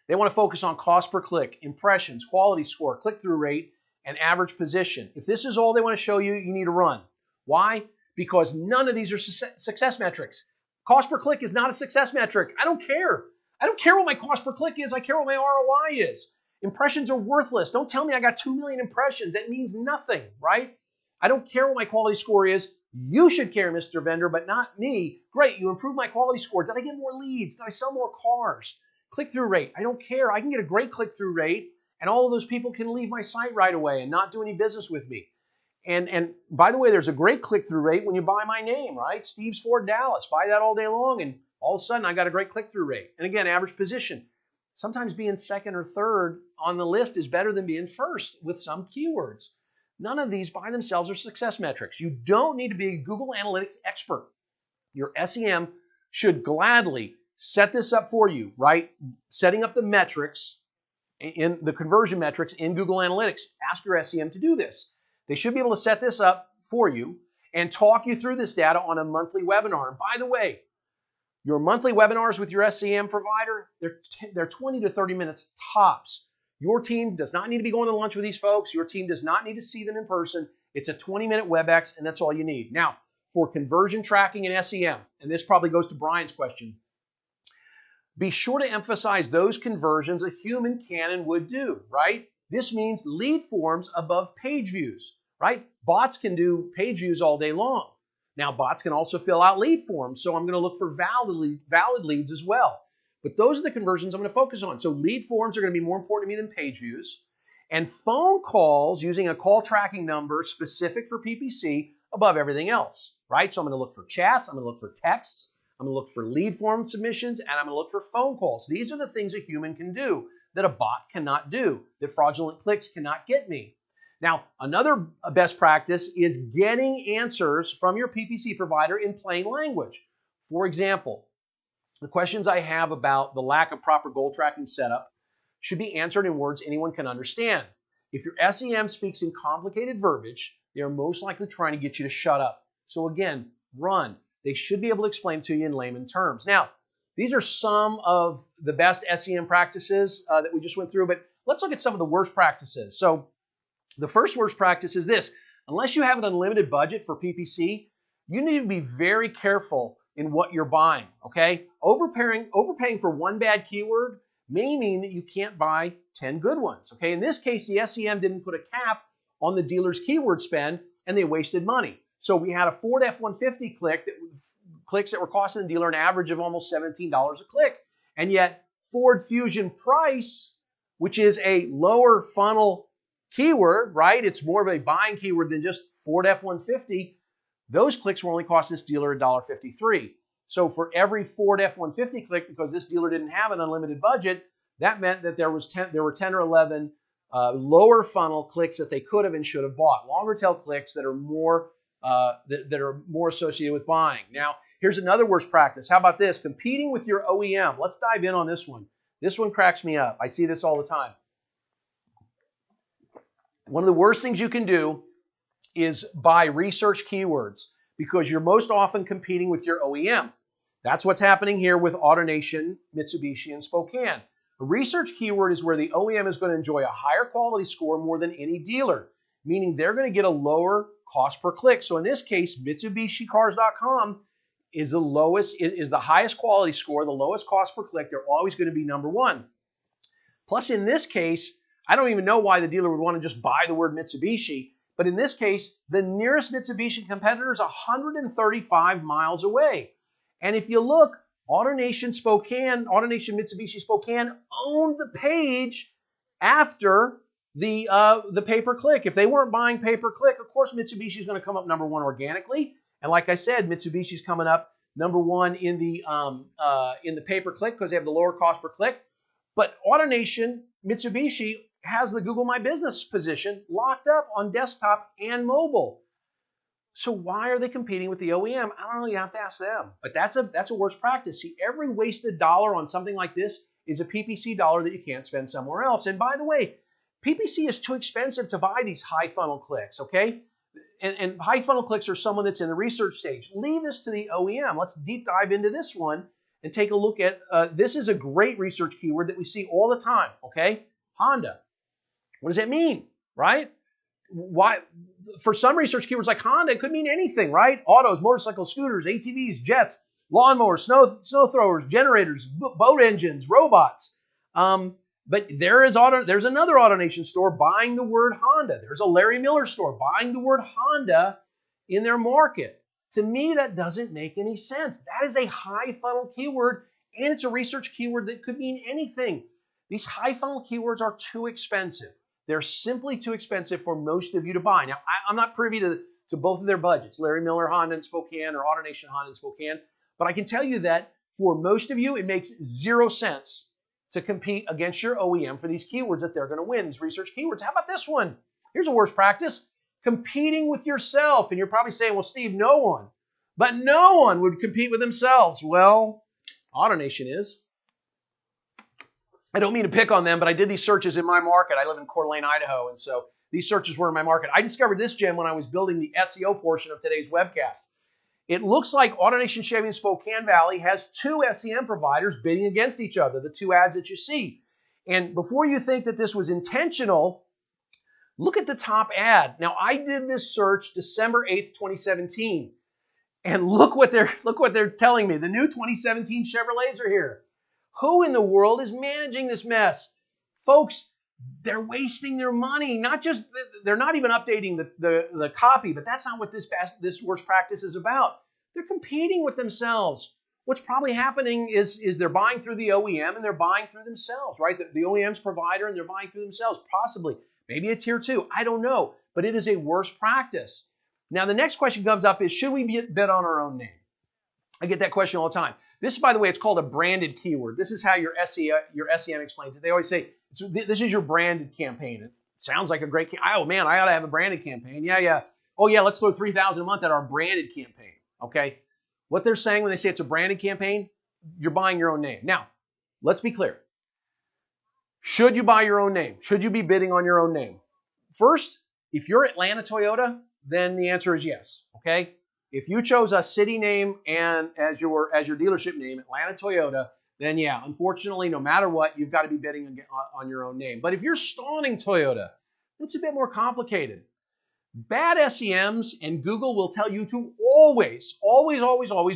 They want to focus on cost per click, impressions, quality score, click-through rate, and average position. If this is all they want to show you, you need to run. Why? Because none of these are success metrics. Cost per click is not a success metric. I don't care. I don't care what my cost per click is. I care what my ROI is. Impressions are worthless. Don't tell me I got 2 million impressions. That means nothing, right? I don't care what my quality score is. You should care, Mr. Vendor, but not me. Great, you improved my quality score. Did I get more leads? Did I sell more cars? Click-through rate. I don't care. I can get a great click-through rate, and all of those people can leave my site right away and not do any business with me. And by the way, there's a great click-through rate when you buy my name, right? Steve's Ford Dallas. Buy that all day long, and all of a sudden, I got a great click-through rate. And again, average position. Sometimes being second or third on the list is better than being first with some keywords. None of these by themselves are success metrics. You don't need to be a Google Analytics expert. Your SEM should gladly set this up for you, right? Setting up the metrics in the conversion metrics in Google Analytics. Ask your SEM to do this. They should be able to set this up for you and talk you through this data on a monthly webinar. And by the way, your monthly webinars with your SEM provider, they're 20 to 30 minutes tops. Your team does not need to be going to lunch with these folks. Your team does not need to see them in person. It's a 20-minute WebEx, and that's all you need. Now, for conversion tracking and SEM, and this probably goes to Brian's question, be sure to emphasize those conversions a human can and would do, right? This means lead forms above page views, right? Bots can do page views all day long. Now, bots can also fill out lead forms, so I'm going to look for valid leads as well. But those are the conversions I'm going to focus on. So lead forms are going to be more important to me than page views. And phone calls using a call tracking number specific for PPC above everything else, right? So I'm going to look for chats, I'm going to look for texts, I'm going to look for lead form submissions, and I'm going to look for phone calls. These are the things a human can do that a bot cannot do, that fraudulent clicks cannot get me. Now, another best practice is getting answers from your PPC provider in plain language. For example, the questions I have about the lack of proper goal tracking setup should be answered in words anyone can understand. If your SEM speaks in complicated verbiage, they are most likely trying to get you to shut up. So again, run. They should be able to explain to you in layman terms. Now, these are some of the best SEM practices that we just went through, but let's look at some of the worst practices. So the first worst practice is this. Unless you have an unlimited budget for PPC, you need to be very careful in what you're buying, okay? Overpaying for one bad keyword may mean that you can't buy 10 good ones, okay? In this case, the SEM didn't put a cap on the dealer's keyword spend, and they wasted money. So we had a Ford F-150 clicks that were costing the dealer an average of almost $17 a click. And yet Ford Fusion Price, which is a lower funnel keyword, right? It's more of a buying keyword than just Ford F-150. Those clicks were only costing this dealer $1.53. So for every Ford F-150 click, because this dealer didn't have an unlimited budget, that meant that there were 10 or 11 lower funnel clicks that they could have and should have bought. Longer tail clicks that are more associated with buying. Now, here's another worst practice. How about this? Competing with your OEM. Let's dive in on this one. This one cracks me up. I see this all the time. One of the worst things you can do is buy research keywords because you're most often competing with your OEM. That's what's happening here with AutoNation, Mitsubishi, and Spokane. A research keyword is where the OEM is going to enjoy a higher quality score more than any dealer, meaning they're going to get a lower cost per click. So in this case, MitsubishiCars.com is the highest quality score, the lowest cost per click. They're always going to be number one. Plus, in this case, I don't even know why the dealer would want to just buy the word Mitsubishi, but in this case, the nearest Mitsubishi competitor is 135 miles away. And if you look, AutoNation Mitsubishi Spokane owned the page after the pay-per-click. If they weren't buying pay-per-click, of course Mitsubishi is going to come up number one organically. And like I said, Mitsubishi's coming up number one in the pay-per-click because they have the lower cost per click. But AutoNation Mitsubishi has the Google My Business position locked up on desktop and mobile. So why are they competing with the OEM? I don't know. You have to ask them. But that's a worst practice. See, every wasted dollar on something like this is a PPC dollar that you can't spend somewhere else. And by the way, PPC is too expensive to buy these high funnel clicks, okay? And high funnel clicks are someone that's in the research stage. Leave this to the OEM. Let's deep dive into this one and take a look at, this is a great research keyword that we see all the time, okay? Honda. What does that mean, right? Why? For some research keywords like Honda, it could mean anything, right? Autos, motorcycles, scooters, ATVs, jets, lawnmowers, snow throwers, generators, boat engines, robots. But there's another AutoNation store buying the word Honda. There's a Larry Miller store buying the word Honda in their market. To me, that doesn't make any sense. That is a high funnel keyword, and it's a research keyword that could mean anything. These high funnel keywords are too expensive. They're simply too expensive for most of you to buy. Now, I'm not privy to both of their budgets, Larry Miller Honda in Spokane or AutoNation Honda in Spokane, but I can tell you that for most of you, it makes 0 sense to compete against your OEM for these keywords that they're going to win, these research keywords. How about this one? Here's a worst practice, competing with yourself. And you're probably saying, well, Steve, no one. But no one would compete with themselves. Well, AutoNation is. I don't mean to pick on them, but I did these searches in my market. I live in Coeur d'Alene, Idaho, and so these searches were in my market. I discovered this gem when I was building the SEO portion of today's webcast. It looks like AutoNation Chevy in Spokane Valley has 2 SEM providers bidding against each other, the 2 ads that you see. And before you think that this was intentional, look at the top ad. Now, I did this search December 8th, 2017. And look what they're telling me. The new 2017 Chevrolets are here. Who in the world is managing this mess? Folks, they're wasting their money. They're not even updating the copy, but that's not what this worst practice is about. They're competing with themselves. What's probably happening is they're buying through the OEM and they're buying through themselves, right? The OEM's provider and they're buying through themselves, possibly. Maybe it's here too. I don't know, but it is a worst practice. Now, the next question comes up is, should we bid on our own name? I get that question all the time. This, by the way, it's called a branded keyword. This is how your SEM explains it. They always say, this is your branded campaign. It sounds like a great campaign. Oh, man, I ought to have a branded campaign. Yeah. Oh, yeah, let's throw $3,000 a month at our branded campaign, okay? What they're saying when they say it's a branded campaign, you're buying your own name. Now, let's be clear. Should you buy your own name? Should you be bidding on your own name? First, if you're Atlanta Toyota, then the answer is yes, okay? If you chose a city name and as your dealership name, Atlanta Toyota, then yeah, unfortunately, no matter what, you've got to be bidding on your own name. But if you're Stauning Toyota, it's a bit more complicated. Bad SEMs and Google will tell you to always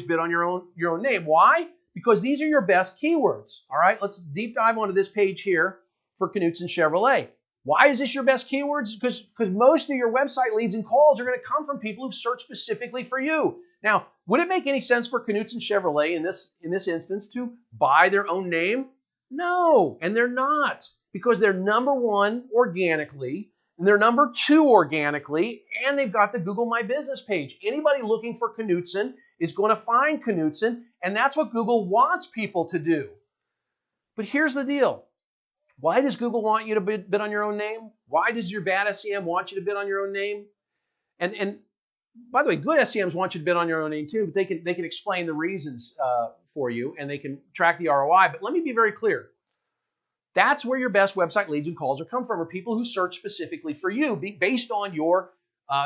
bid on your own name. Why? Because these are your best keywords. All right, let's deep dive onto this page here for Knutson Chevrolet. Why is this your best keywords? Because most of your website leads and calls are going to come from people who've searched specifically for you. Now, would it make any sense for Knutson Chevrolet in this instance to buy their own name? No, and they're not, because they're number 1 organically, and they're number 2 organically, and they've got the Google My Business page. Anybody looking for Knutson is going to find Knutson, and that's what Google wants people to do. But here's the deal. Why does Google want you to bid on your own name? Why does your bad SEM want you to bid on your own name? And by the way, good SEMs want you to bid on your own name too, but they can explain the reasons for you, and they can track the ROI. But let me be very clear. That's where your best website leads and calls are come from, are people who search specifically for you based on your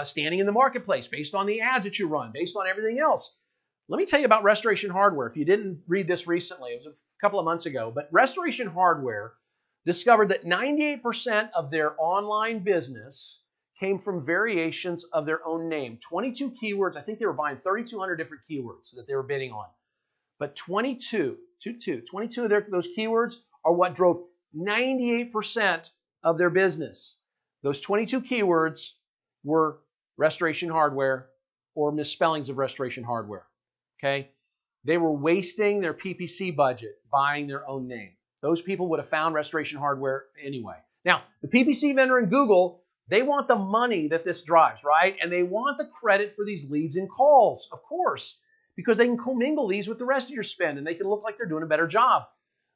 standing in the marketplace, based on the ads that you run, based on everything else. Let me tell you about Restoration Hardware. If you didn't read this recently, it was a couple of months ago, but Restoration Hardware discovered that 98% of their online business came from variations of their own name. 22 keywords. I think they were buying 3,200 different keywords that they were bidding on. But 22 of those keywords are what drove 98% of their business. Those 22 keywords were Restoration Hardware or misspellings of Restoration Hardware. Okay? They were wasting their PPC budget buying their own name. Those people would have found Restoration Hardware anyway. Now, the PPC vendor and Google, they want the money that this drives, right? And they want the credit for these leads and calls, of course, because they can commingle these with the rest of your spend and they can look like they're doing a better job.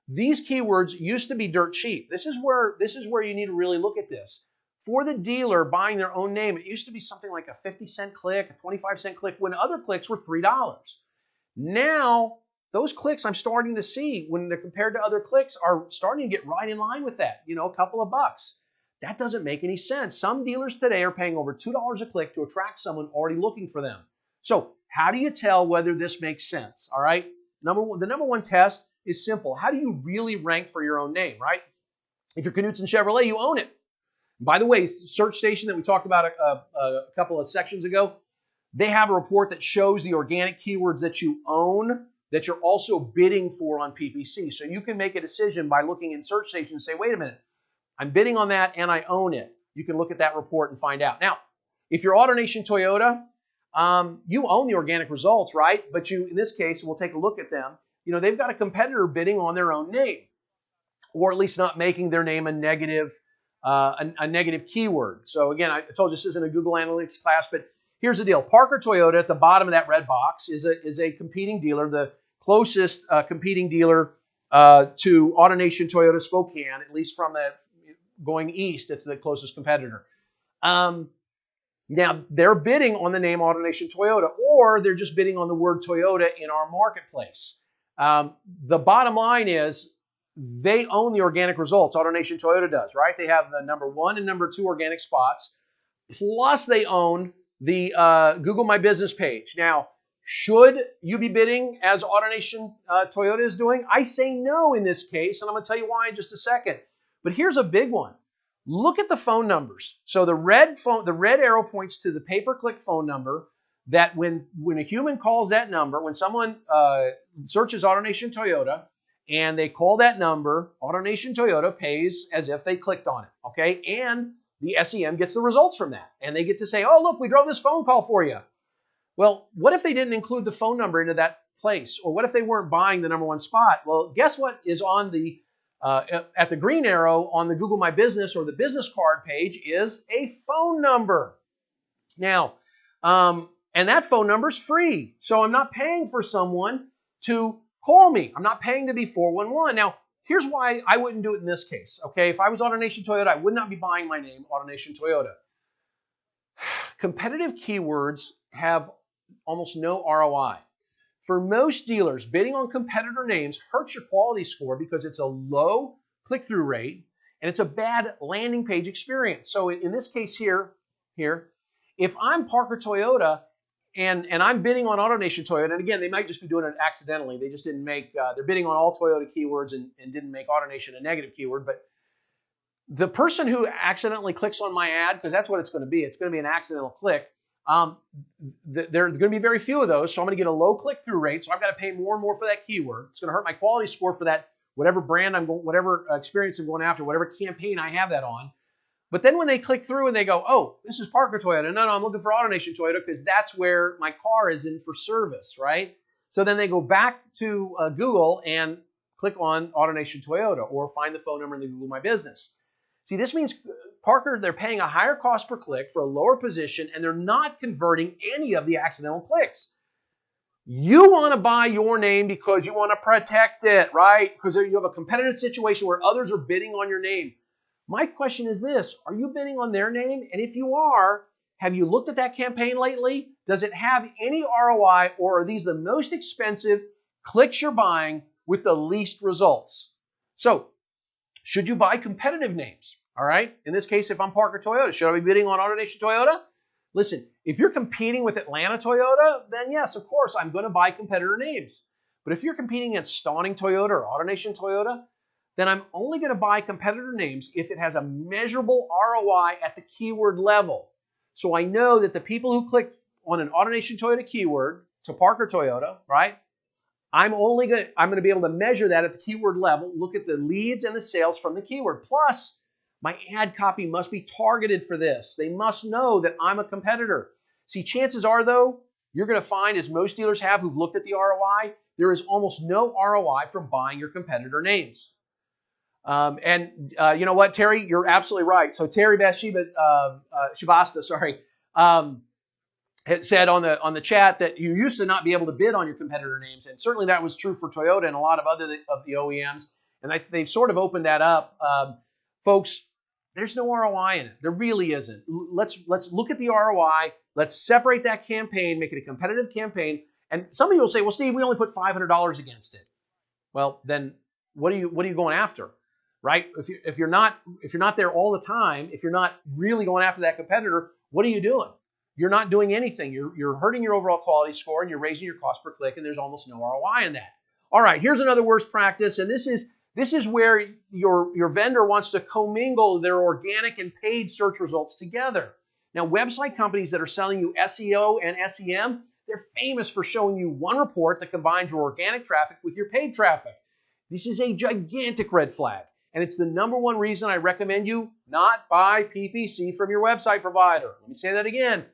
These keywords used to be dirt cheap. This is where you need to really look at this. For the dealer buying their own name, it used to be something like a 50-cent click, a 25-cent click, when other clicks were $3. Now, those clicks I'm starting to see, when they're compared to other clicks, are starting to get right in line with that, a couple of bucks. That doesn't make any sense. Some dealers today are paying over $2 a click to attract someone already looking for them. So how do you tell whether this makes sense? All right. The number one test is simple. How do you really rank for your own name, right? If you're Knutson Chevrolet, you own it. By the way, Search Station that we talked about a couple of sections ago, they have a report that shows the organic keywords that you own that you're also bidding for on PPC. So you can make a decision by looking in Search Station and say, wait a minute, I'm bidding on that and I own it. You can look at that report and find out. Now, if you're AutoNation Toyota, you own the organic results, right? But in this case, we'll take a look at them. They've got a competitor bidding on their own name, or at least not making their name a negative keyword. So again, I told you this isn't a Google Analytics class, but here's the deal. Parker Toyota at the bottom of that red box is a competing dealer, the closest competing dealer to AutoNation Toyota Spokane, at least from going east. It's the closest competitor. Now, they're bidding on the name AutoNation Toyota, or they're just bidding on the word Toyota in our marketplace. The bottom line is they own the organic results. AutoNation Toyota does, right? They have the #1 and #2 organic spots. Plus, they own the Google My Business page. Now, should you be bidding as AutoNation Toyota is doing? I say no in this case, and I'm going to tell you why in just a second. But here's a big one. Look at the phone numbers. So the red arrow points to the pay-per-click phone number that when a human calls that number, when someone searches AutoNation Toyota and they call that number, AutoNation Toyota pays as if they clicked on it, okay? And the SEM gets the results from that. And they get to say, oh, look, we drove this phone call for you. Well, what if they didn't include the phone number into that place? Or what if they weren't buying the #1 spot? Well, guess what is on the at the green arrow on the Google My Business or the business card page is a phone number. Now, and that phone number is free. So I'm not paying for someone to call me. I'm not paying to be 411. Now, here's why I wouldn't do it in this case. Okay, if I was AutoNation Toyota, I would not be buying my name, AutoNation Toyota. Competitive keywords have almost no ROI. For most dealers, bidding on competitor names hurts your quality score because it's a low click-through rate and it's a bad landing page experience. So in this case here, if I'm Parker Toyota and I'm bidding on AutoNation Toyota, and again, they might just be doing it accidentally. They just didn't make, they're bidding on all Toyota keywords and didn't make AutoNation a negative keyword. But the person who accidentally clicks on my ad, because that's what it's going to be an accidental click, there are going to be very few of those, so I'm going to get a low click-through rate, so I've got to pay more and more for that keyword. It's going to hurt my quality score for that, whatever brand I'm going, whatever experience I'm going after, whatever campaign I have that on. But then when they click through and they go, oh, this is Parker Toyota. No, I'm looking for AutoNation Toyota because that's where my car is in for service, right? So then they go back to Google and click on AutoNation Toyota or find the phone number in the Google My Business. See, this means Parker, they're paying a higher cost per click for a lower position, and they're not converting any of the accidental clicks. You want to buy your name because you want to protect it, right? Because you have a competitive situation where others are bidding on your name. My question is this: are you bidding on their name? And if you are, have you looked at that campaign lately? Does it have any ROI, or are these the most expensive clicks you're buying with the least results? So, should you buy competitive names? All right. In this case, if I'm Parker Toyota, should I be bidding on AutoNation Toyota? Listen, if you're competing with Atlanta Toyota, then yes, of course, I'm going to buy competitor names. But if you're competing against Stawning Toyota or AutoNation Toyota, then I'm only going to buy competitor names if it has a measurable ROI at the keyword level. So I know that the people who clicked on an AutoNation Toyota keyword to Parker Toyota, right? I'm going to be able to measure that at the keyword level, look at the leads and the sales from the keyword. Plus, my ad copy must be targeted for this. They must know that I'm a competitor. See, chances are, though, you're going to find, as most dealers have who've looked at the ROI, there is almost no ROI from buying your competitor names. You know what, Terry? You're absolutely right. So Terry Shivasta, had said on the chat that you used to not be able to bid on your competitor names, and certainly that was true for Toyota and a lot of other of the OEMs, and they've sort of opened that up. Folks, there's no ROI in it. There really isn't. Let's look at the ROI. Let's separate that campaign, make it a competitive campaign. And some of you will say, well, Steve, we only put $500 against it. Well, then what are you going after? Right? If you're not there all the time, if you're not really going after that competitor, what are you doing? You're not doing anything. You're hurting your overall quality score and you're raising your cost per click, and there's almost no ROI in that. All right, here's another worst practice, and this is where your vendor wants to commingle their organic and paid search results together. Now, website companies that are selling you SEO and SEM, they're famous for showing you one report that combines your organic traffic with your paid traffic. This is a gigantic red flag. And it's the #1 reason I recommend you not buy PPC from your website provider. Let me say that again.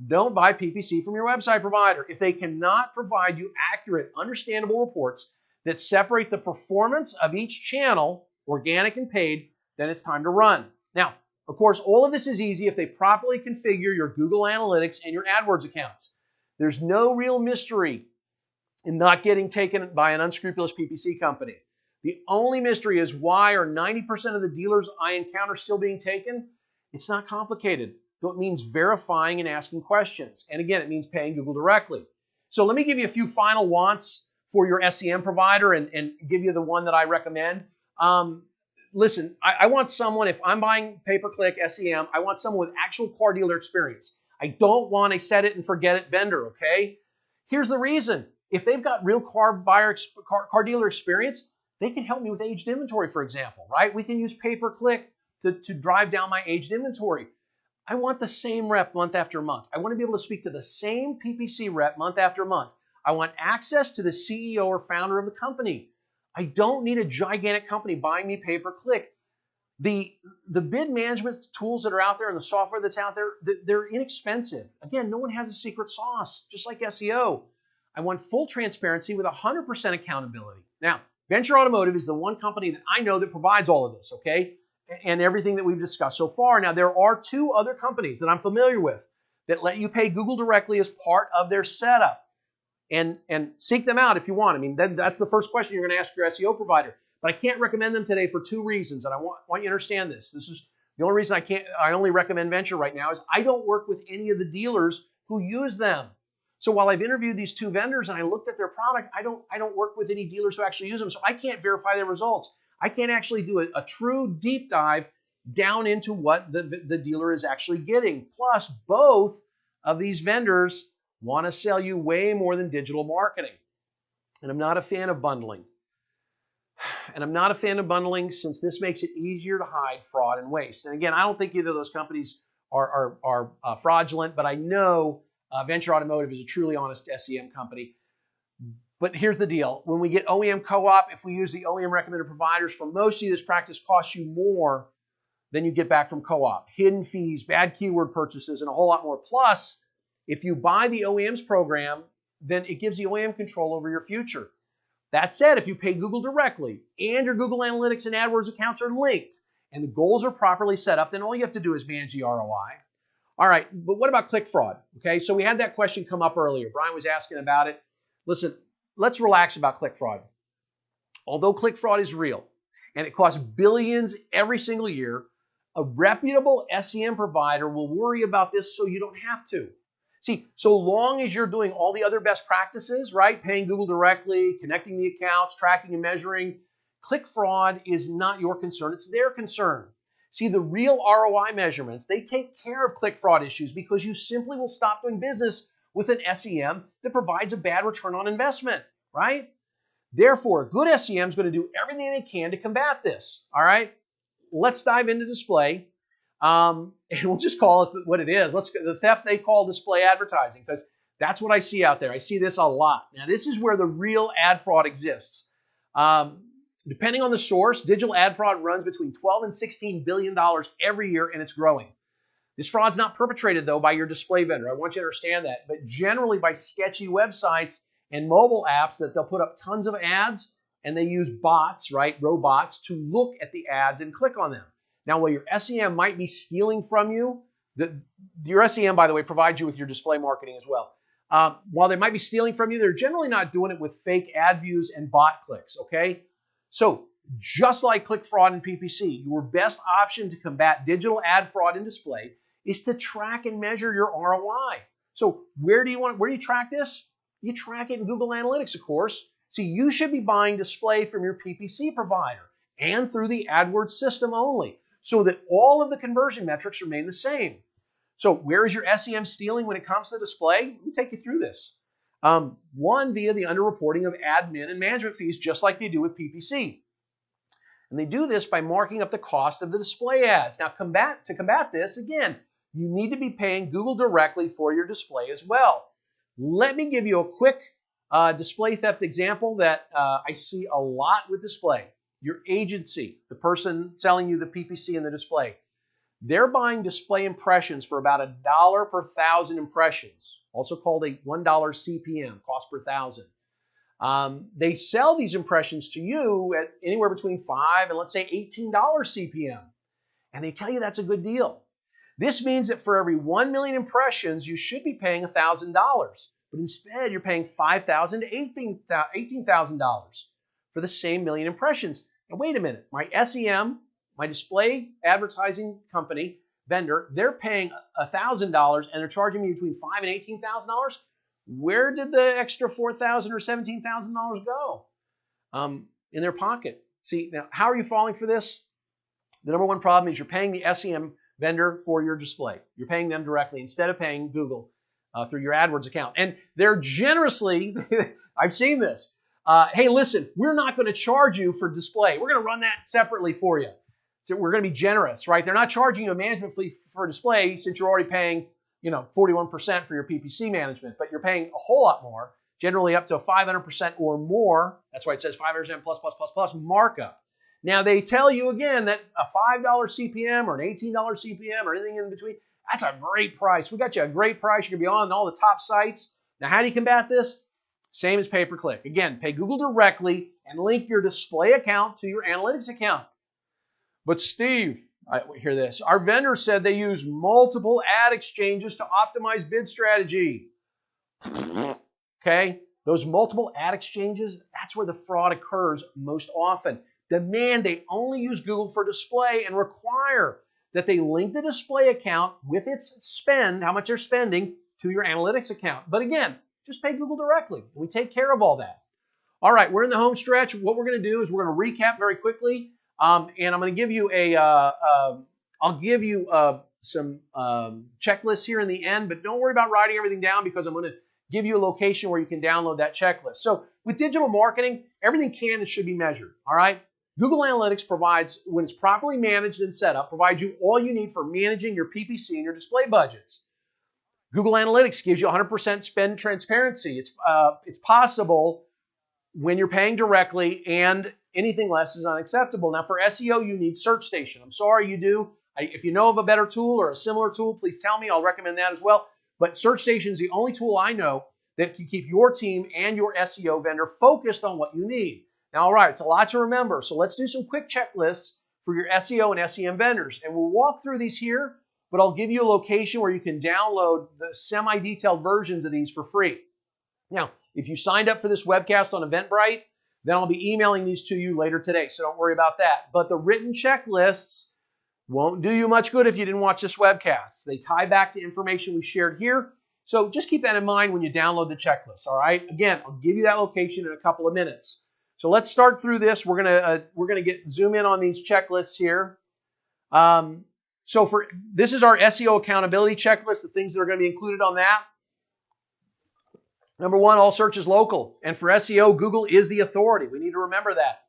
Don't buy PPC from your website provider. If they cannot provide you accurate, understandable reports that separate the performance of each channel, organic and paid, then it's time to run. Now, of course, all of this is easy if they properly configure your Google Analytics and your AdWords accounts. There's no real mystery in not getting taken by an unscrupulous PPC company. The only mystery is why are 90% of the dealers I encounter still being taken? It's not complicated. It means verifying and asking questions. And again, it means paying Google directly. So let me give you a few final wants for your SEM provider and give you the one that I recommend. Listen, I want someone, if I'm buying pay-per-click SEM, I want someone with actual car dealer experience. I don't want a set it and forget it vendor, okay? Here's the reason. If they've got real car dealer experience, they can help me with aged inventory, for example, right? We can use pay-per-click to drive down my aged inventory. I want the same rep month after month. I want to be able to speak to the same PPC rep month after month. I want access to the CEO or founder of the company. I don't need a gigantic company buying me pay-per-click. The bid management tools that are out there and the software that's out there, they're inexpensive. Again, no one has a secret sauce, just like SEO. I want full transparency with 100% accountability. Now, Venture Automotive is the one company that I know that provides all of this, okay? And everything that we've discussed so far. Now, there are 2 other companies that I'm familiar with that let you pay Google directly as part of their setup. And seek them out if you want. I mean, that's the first question you're going to ask your SEO provider. But I can't recommend them today for 2 reasons, and I want you to understand this. This is the only reason I only recommend Venture right now is I don't work with any of the dealers who use them. So while I've interviewed these 2 vendors and I looked at their product, I don't work with any dealers who actually use them, so I can't verify their results. I can't actually do a true deep dive down into what the dealer is actually getting. Plus, both of these vendors want to sell you way more than digital marketing. And I'm not a fan of bundling. And I'm not a fan of bundling since this makes it easier to hide fraud and waste. And again, I don't think either of those companies are fraudulent, but I know Venture Automotive is a truly honest SEM company. But here's the deal. When we get OEM co-op, if we use the OEM recommended providers, for most of you, this practice costs you more than you get back from co-op. Hidden fees, bad keyword purchases, and a whole lot more. Plus, if you buy the OEM's program, then it gives the OEM control over your future. That said, if you pay Google directly and your Google Analytics and AdWords accounts are linked and the goals are properly set up, then all you have to do is manage the ROI. All right, but what about click fraud? Okay, so we had that question come up earlier. Brian was asking about it. Listen, let's relax about click fraud. Although click fraud is real and it costs billions every single year, a reputable SEM provider will worry about this so you don't have to. See, so long as you're doing all the other best practices, right? Paying Google directly, connecting the accounts, tracking and measuring, click fraud is not your concern, it's their concern. See, the real ROI measurements, they take care of click fraud issues because you simply will stop doing business with an SEM that provides a bad return on investment, right? Therefore, good SEM is going to do everything they can to combat this, all right? Let's dive into display. And we'll just call it what it is. The theft they call display advertising, because that's what I see out there. I see this a lot. Now, this is where the real ad fraud exists. Depending on the source, digital ad fraud runs between $12 and $16 billion every year, and it's growing. This fraud's not perpetrated, though, by your display vendor. I want you to understand that. But generally by sketchy websites and mobile apps that they'll put up tons of ads, and they use bots, right, robots, to look at the ads and click on them. Now, while your SEM might be stealing from you, your SEM, by the way, provides you with your display marketing as well. While they might be stealing from you, they're generally not doing it with fake ad views and bot clicks, okay? So just like click fraud and PPC, your best option to combat digital ad fraud and display is to track and measure your ROI. So where do you track this? You track it in Google Analytics, of course. See, you should be buying display from your PPC provider and through the AdWords system only, so that all of the conversion metrics remain the same. So where is your SEM stealing when it comes to display? Let me take you through this. One, via the underreporting of admin and management fees, just like they do with PPC. And they do this by marking up the cost of the display ads. Now, to combat this, again, you need to be paying Google directly for your display as well. Let me give you a quick display theft example that I see a lot with display. Your agency, the person selling you the PPC and the display, they're buying display impressions for about $1 per 1,000 impressions, also called a $1 CPM, cost per 1,000. They sell these impressions to you at anywhere between $5 and let's say $18 CPM, and they tell you that's a good deal. This means that for every 1 million impressions, you should be paying $1,000, but instead you're paying $5,000 to $18,000 for the same million impressions. Now, wait a minute, my SEM, my display advertising company, vendor, they're paying $1,000 and they're charging me between $5,000 and $18,000. Where did the extra $4,000 or $17,000 go? In their pocket. See, now, how are you falling for this? The number one problem is you're paying the SEM vendor for your display. You're paying them directly instead of paying Google through your AdWords account. And they're generously, I've seen this, hey, listen, we're not going to charge you for display. We're going to run that separately for you. So we're going to be generous, right? They're not charging you a management fee for display since you're already paying, 41% for your PPC management, but you're paying a whole lot more, generally up to 500% or more. That's why it says 500% plus markup. Now, they tell you again that a $5 CPM or an $18 CPM or anything in between, that's a great price. We got you a great price. You're going to be on all the top sites. Now, how do you combat this? Same as pay-per-click. Again, pay Google directly and link your display account to your analytics account. But Steve, I hear this. Our vendor said they use multiple ad exchanges to optimize bid strategy. Okay? Those multiple ad exchanges, that's where the fraud occurs most often. Demand they only use Google for display and require that they link the display account with its spend, how much they're spending, to your analytics account. But again, just pay Google directly. We take care of all that. All right, we're in the home stretch. What we're going to do is we're going to recap very quickly, and I'm going to give you I'll give you some checklists here in the end, but don't worry about writing everything down because I'm going to give you a location where you can download that checklist. So with digital marketing, everything can and should be measured. All right. Google Analytics provides, when it's properly managed and set up, provides you all you need for managing your PPC and your display budgets. Google Analytics gives you 100% spend transparency. It's possible when you're paying directly, and anything less is unacceptable. Now, for SEO, you need Search Station. I'm sorry you do. If you know of a better tool or a similar tool, please tell me. I'll recommend that as well. But Search Station is the only tool I know that can keep your team and your SEO vendor focused on what you need. Now, all right, it's a lot to remember, so let's do some quick checklists for your SEO and SEM vendors. And we'll walk through these here, but I'll give you a location where you can download the semi-detailed versions of these for free. Now, if you signed up for this webcast on Eventbrite, then I'll be emailing these to you later today, so don't worry about that. But the written checklists won't do you much good if you didn't watch this webcast. They tie back to information we shared here, so just keep that in mind when you download the checklist, all right? Again, I'll give you that location in a couple of minutes. So let's start through this. We're gonna zoom in on these checklists here. This is our SEO accountability checklist, the things that are going to be included on that. Number one, all search is local. And for SEO, Google is the authority. We need to remember that.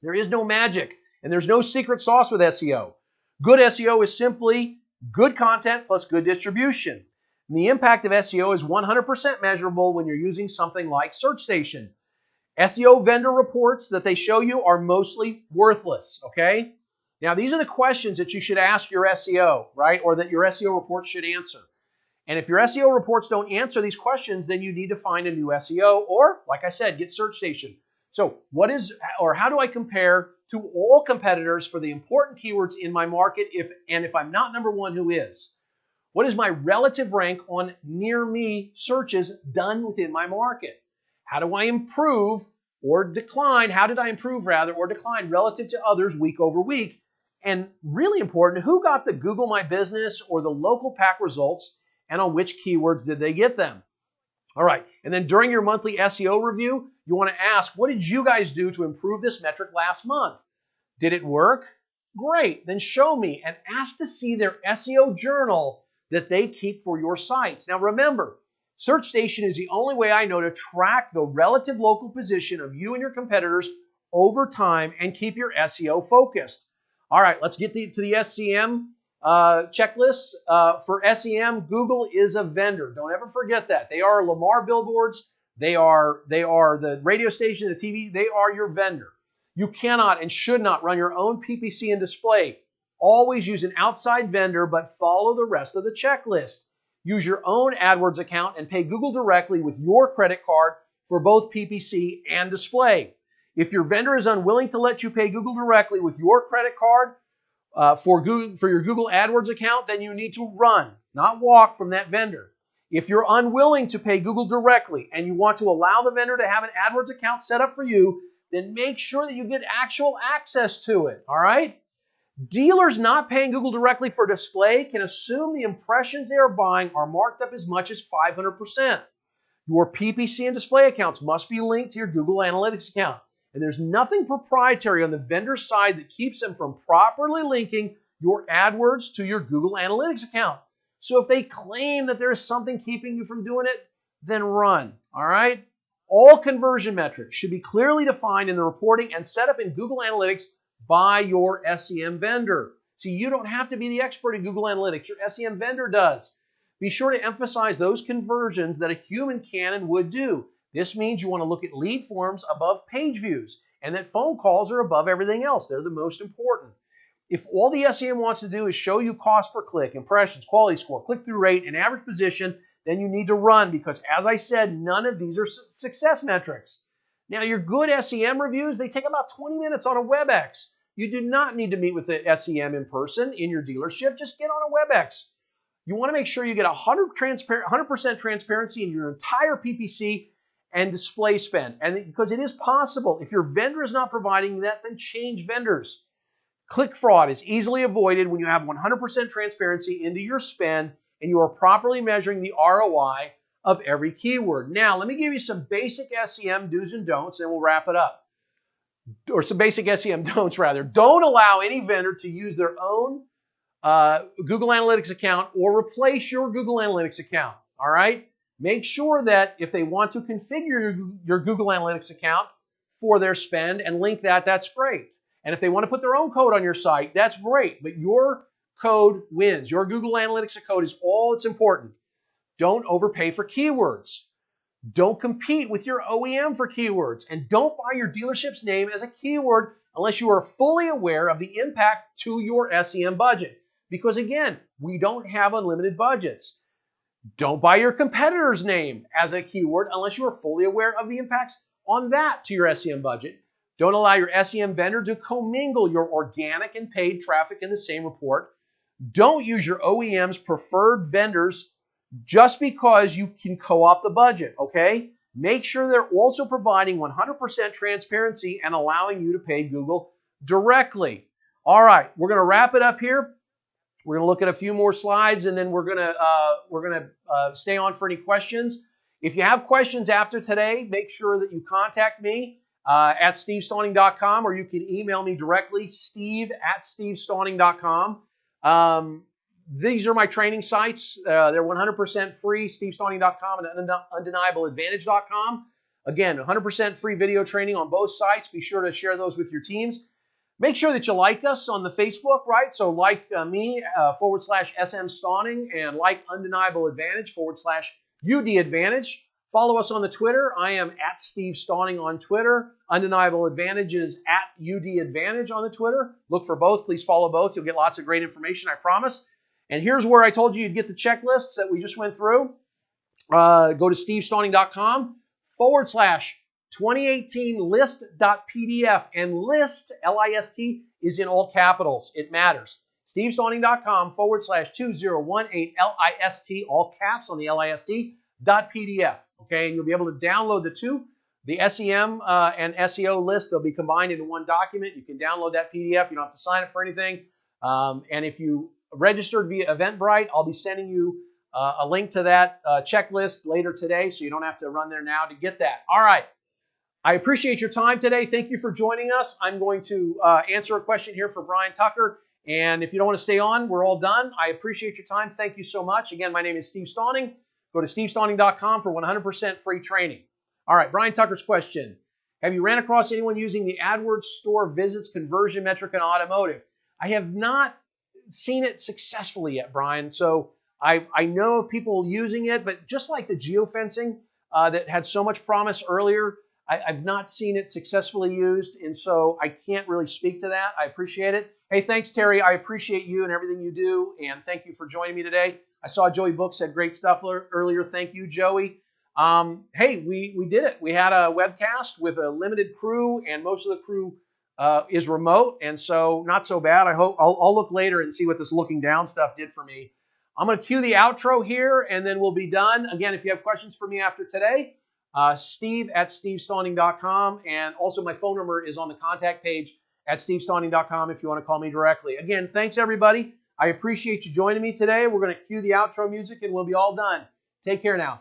There is no magic, and there's no secret sauce with SEO. Good SEO is simply good content plus good distribution. And the impact of SEO is 100% measurable when you're using something like Search Station. SEO vendor reports that they show you are mostly worthless, okay? Now, these are the questions that you should ask your SEO, right? Or that your SEO report should answer. And if your SEO reports don't answer these questions, then you need to find a new SEO or, like I said, get Search Station. So how do I compare to all competitors for the important keywords in my market if I'm not number one, who is? What is my relative rank on near me searches done within my market? How do I improve or decline? How did I improve rather or decline relative to others week over week? And really important, who got the Google My Business or the local pack results and on which keywords did they get them? All right, and then during your monthly SEO review, you want to ask, what did you guys do to improve this metric last month? Did it work? Great, then show me and ask to see their SEO journal that they keep for your sites. Now remember, Search Station is the only way I know to track the relative local position of you and your competitors over time and keep your SEO focused. All right, let's get to the SEM checklist. For SEM, Google is a vendor. Don't ever forget that. They are Lamar billboards. They are the radio station, the TV. They are your vendor. You cannot and should not run your own PPC and display. Always use an outside vendor, but follow the rest of the checklist. Use your own AdWords account and pay Google directly with your credit card for both PPC and display. If your vendor is unwilling to let you pay Google directly with your credit card for your Google AdWords account, then you need to run, not walk from that vendor. If you're unwilling to pay Google directly and you want to allow the vendor to have an AdWords account set up for you, then make sure that you get actual access to it, all right? Dealers not paying Google directly for display can assume the impressions they are buying are marked up as much as 500%. Your PPC and display accounts must be linked to your Google Analytics account. And there's nothing proprietary on the vendor side that keeps them from properly linking your AdWords to your Google Analytics account. So if they claim that there is something keeping you from doing it, then run, all right? All conversion metrics should be clearly defined in the reporting and set up in Google Analytics by your SEM vendor. See, you don't have to be the expert in Google Analytics. Your SEM vendor does. Be sure to emphasize those conversions that a human can and would do. This means you want to look at lead forms above page views and that phone calls are above everything else. They're the most important. If all the SEM wants to do is show you cost per click, impressions, quality score, click-through rate, and average position, then you need to run because, as I said, none of these are success metrics. Now, your good SEM reviews, they take about 20 minutes on a WebEx. You do not need to meet with the SEM in person in your dealership. Just get on a WebEx. You want to make sure you get 100% transparency in your entire PPC and display spend. And because it is possible, if your vendor is not providing that, then change vendors. Click fraud is easily avoided when you have 100% transparency into your spend and you are properly measuring the ROI of every keyword. Now, let me give you some basic SEM do's and don'ts, and we'll wrap it up. Or some basic SEM don'ts, rather. Don't allow any vendor to use their own Google Analytics account or replace your Google Analytics account, all right? Make sure that if they want to configure your Google Analytics account for their spend and link that, that's great. And if they want to put their own code on your site, that's great. But your code wins. Your Google Analytics code is all that's important. Don't overpay for keywords. Don't compete with your OEM for keywords. And don't buy your dealership's name as a keyword unless you are fully aware of the impact to your SEM budget. Because again, we don't have unlimited budgets. Don't buy your competitor's name as a keyword unless you are fully aware of the impacts on that to your SEM budget. Don't allow your SEM vendor to commingle your organic and paid traffic in the same report. Don't use your OEM's preferred vendors just because you can co-opt the budget, okay? Make sure they're also providing 100% transparency and allowing you to pay Google directly. All right, we're going to wrap it up here. We're going to look at a few more slides, and then we're going to stay on for any questions. If you have questions after today, make sure that you contact me at stevestawning.com, or you can email me directly, steve@stevestawning.com. These are my training sites. They're 100% free, stevestawning.com and undeniableadvantage.com. Again, 100% free video training on both sites. Be sure to share those with your teams. Make sure that you like us on the Facebook, right? So like me, /SM Stawning, and like Undeniable Advantage, /UD Advantage. Follow us on the Twitter. I am at Steve Stawning on Twitter. Undeniable Advantage is at UD Advantage on the Twitter. Look for both. Please follow both. You'll get lots of great information, I promise. And here's where I told you you'd get the checklists that we just went through. Go to stevestawning.com /2018 list.pdf. And list, L-I-S-T, is in all capitals. It matters. stevestawning.com /2018 LIST, all caps on the LIST, .pdf. Okay, and you'll be able to download the two, the SEM and SEO list. They'll be combined into one document. You can download that PDF. You don't have to sign up for anything. And if you registered via Eventbrite, I'll be sending you a link to that checklist later today, so you don't have to run there now to get that. All right. I appreciate your time today. Thank you for joining us. I'm going to answer a question here for Brian Tucker. And if you don't want to stay on, we're all done. I appreciate your time. Thank you so much. Again, my name is Steve Stawning. Go to stevestawning.com for 100% free training. All right, Brian Tucker's question. Have you ran across anyone using the AdWords store visits conversion metric in automotive? I have not seen it successfully yet, Brian. So I know of people using it, but just like the geofencing that had so much promise earlier, I've not seen it successfully used, and so I can't really speak to that. I appreciate it. Hey, thanks, Terry. I appreciate you and everything you do, and thank you for joining me today. I saw Joey Book said great stuff earlier. Thank you, Joey. Hey, we did it. We had a webcast with a limited crew, and most of the crew is remote, and so not so bad. I hope I'll look later and see what this looking down stuff did for me. I'm going to cue the outro here, and then we'll be done. Again, if you have questions for me after today, steve@stevestawning.com, and also my phone number is on the contact page at stevestawning.com if you want to call me directly. Again, thanks, everybody. I appreciate you joining me today. We're going to cue the outro music, and we'll be all done. Take care now.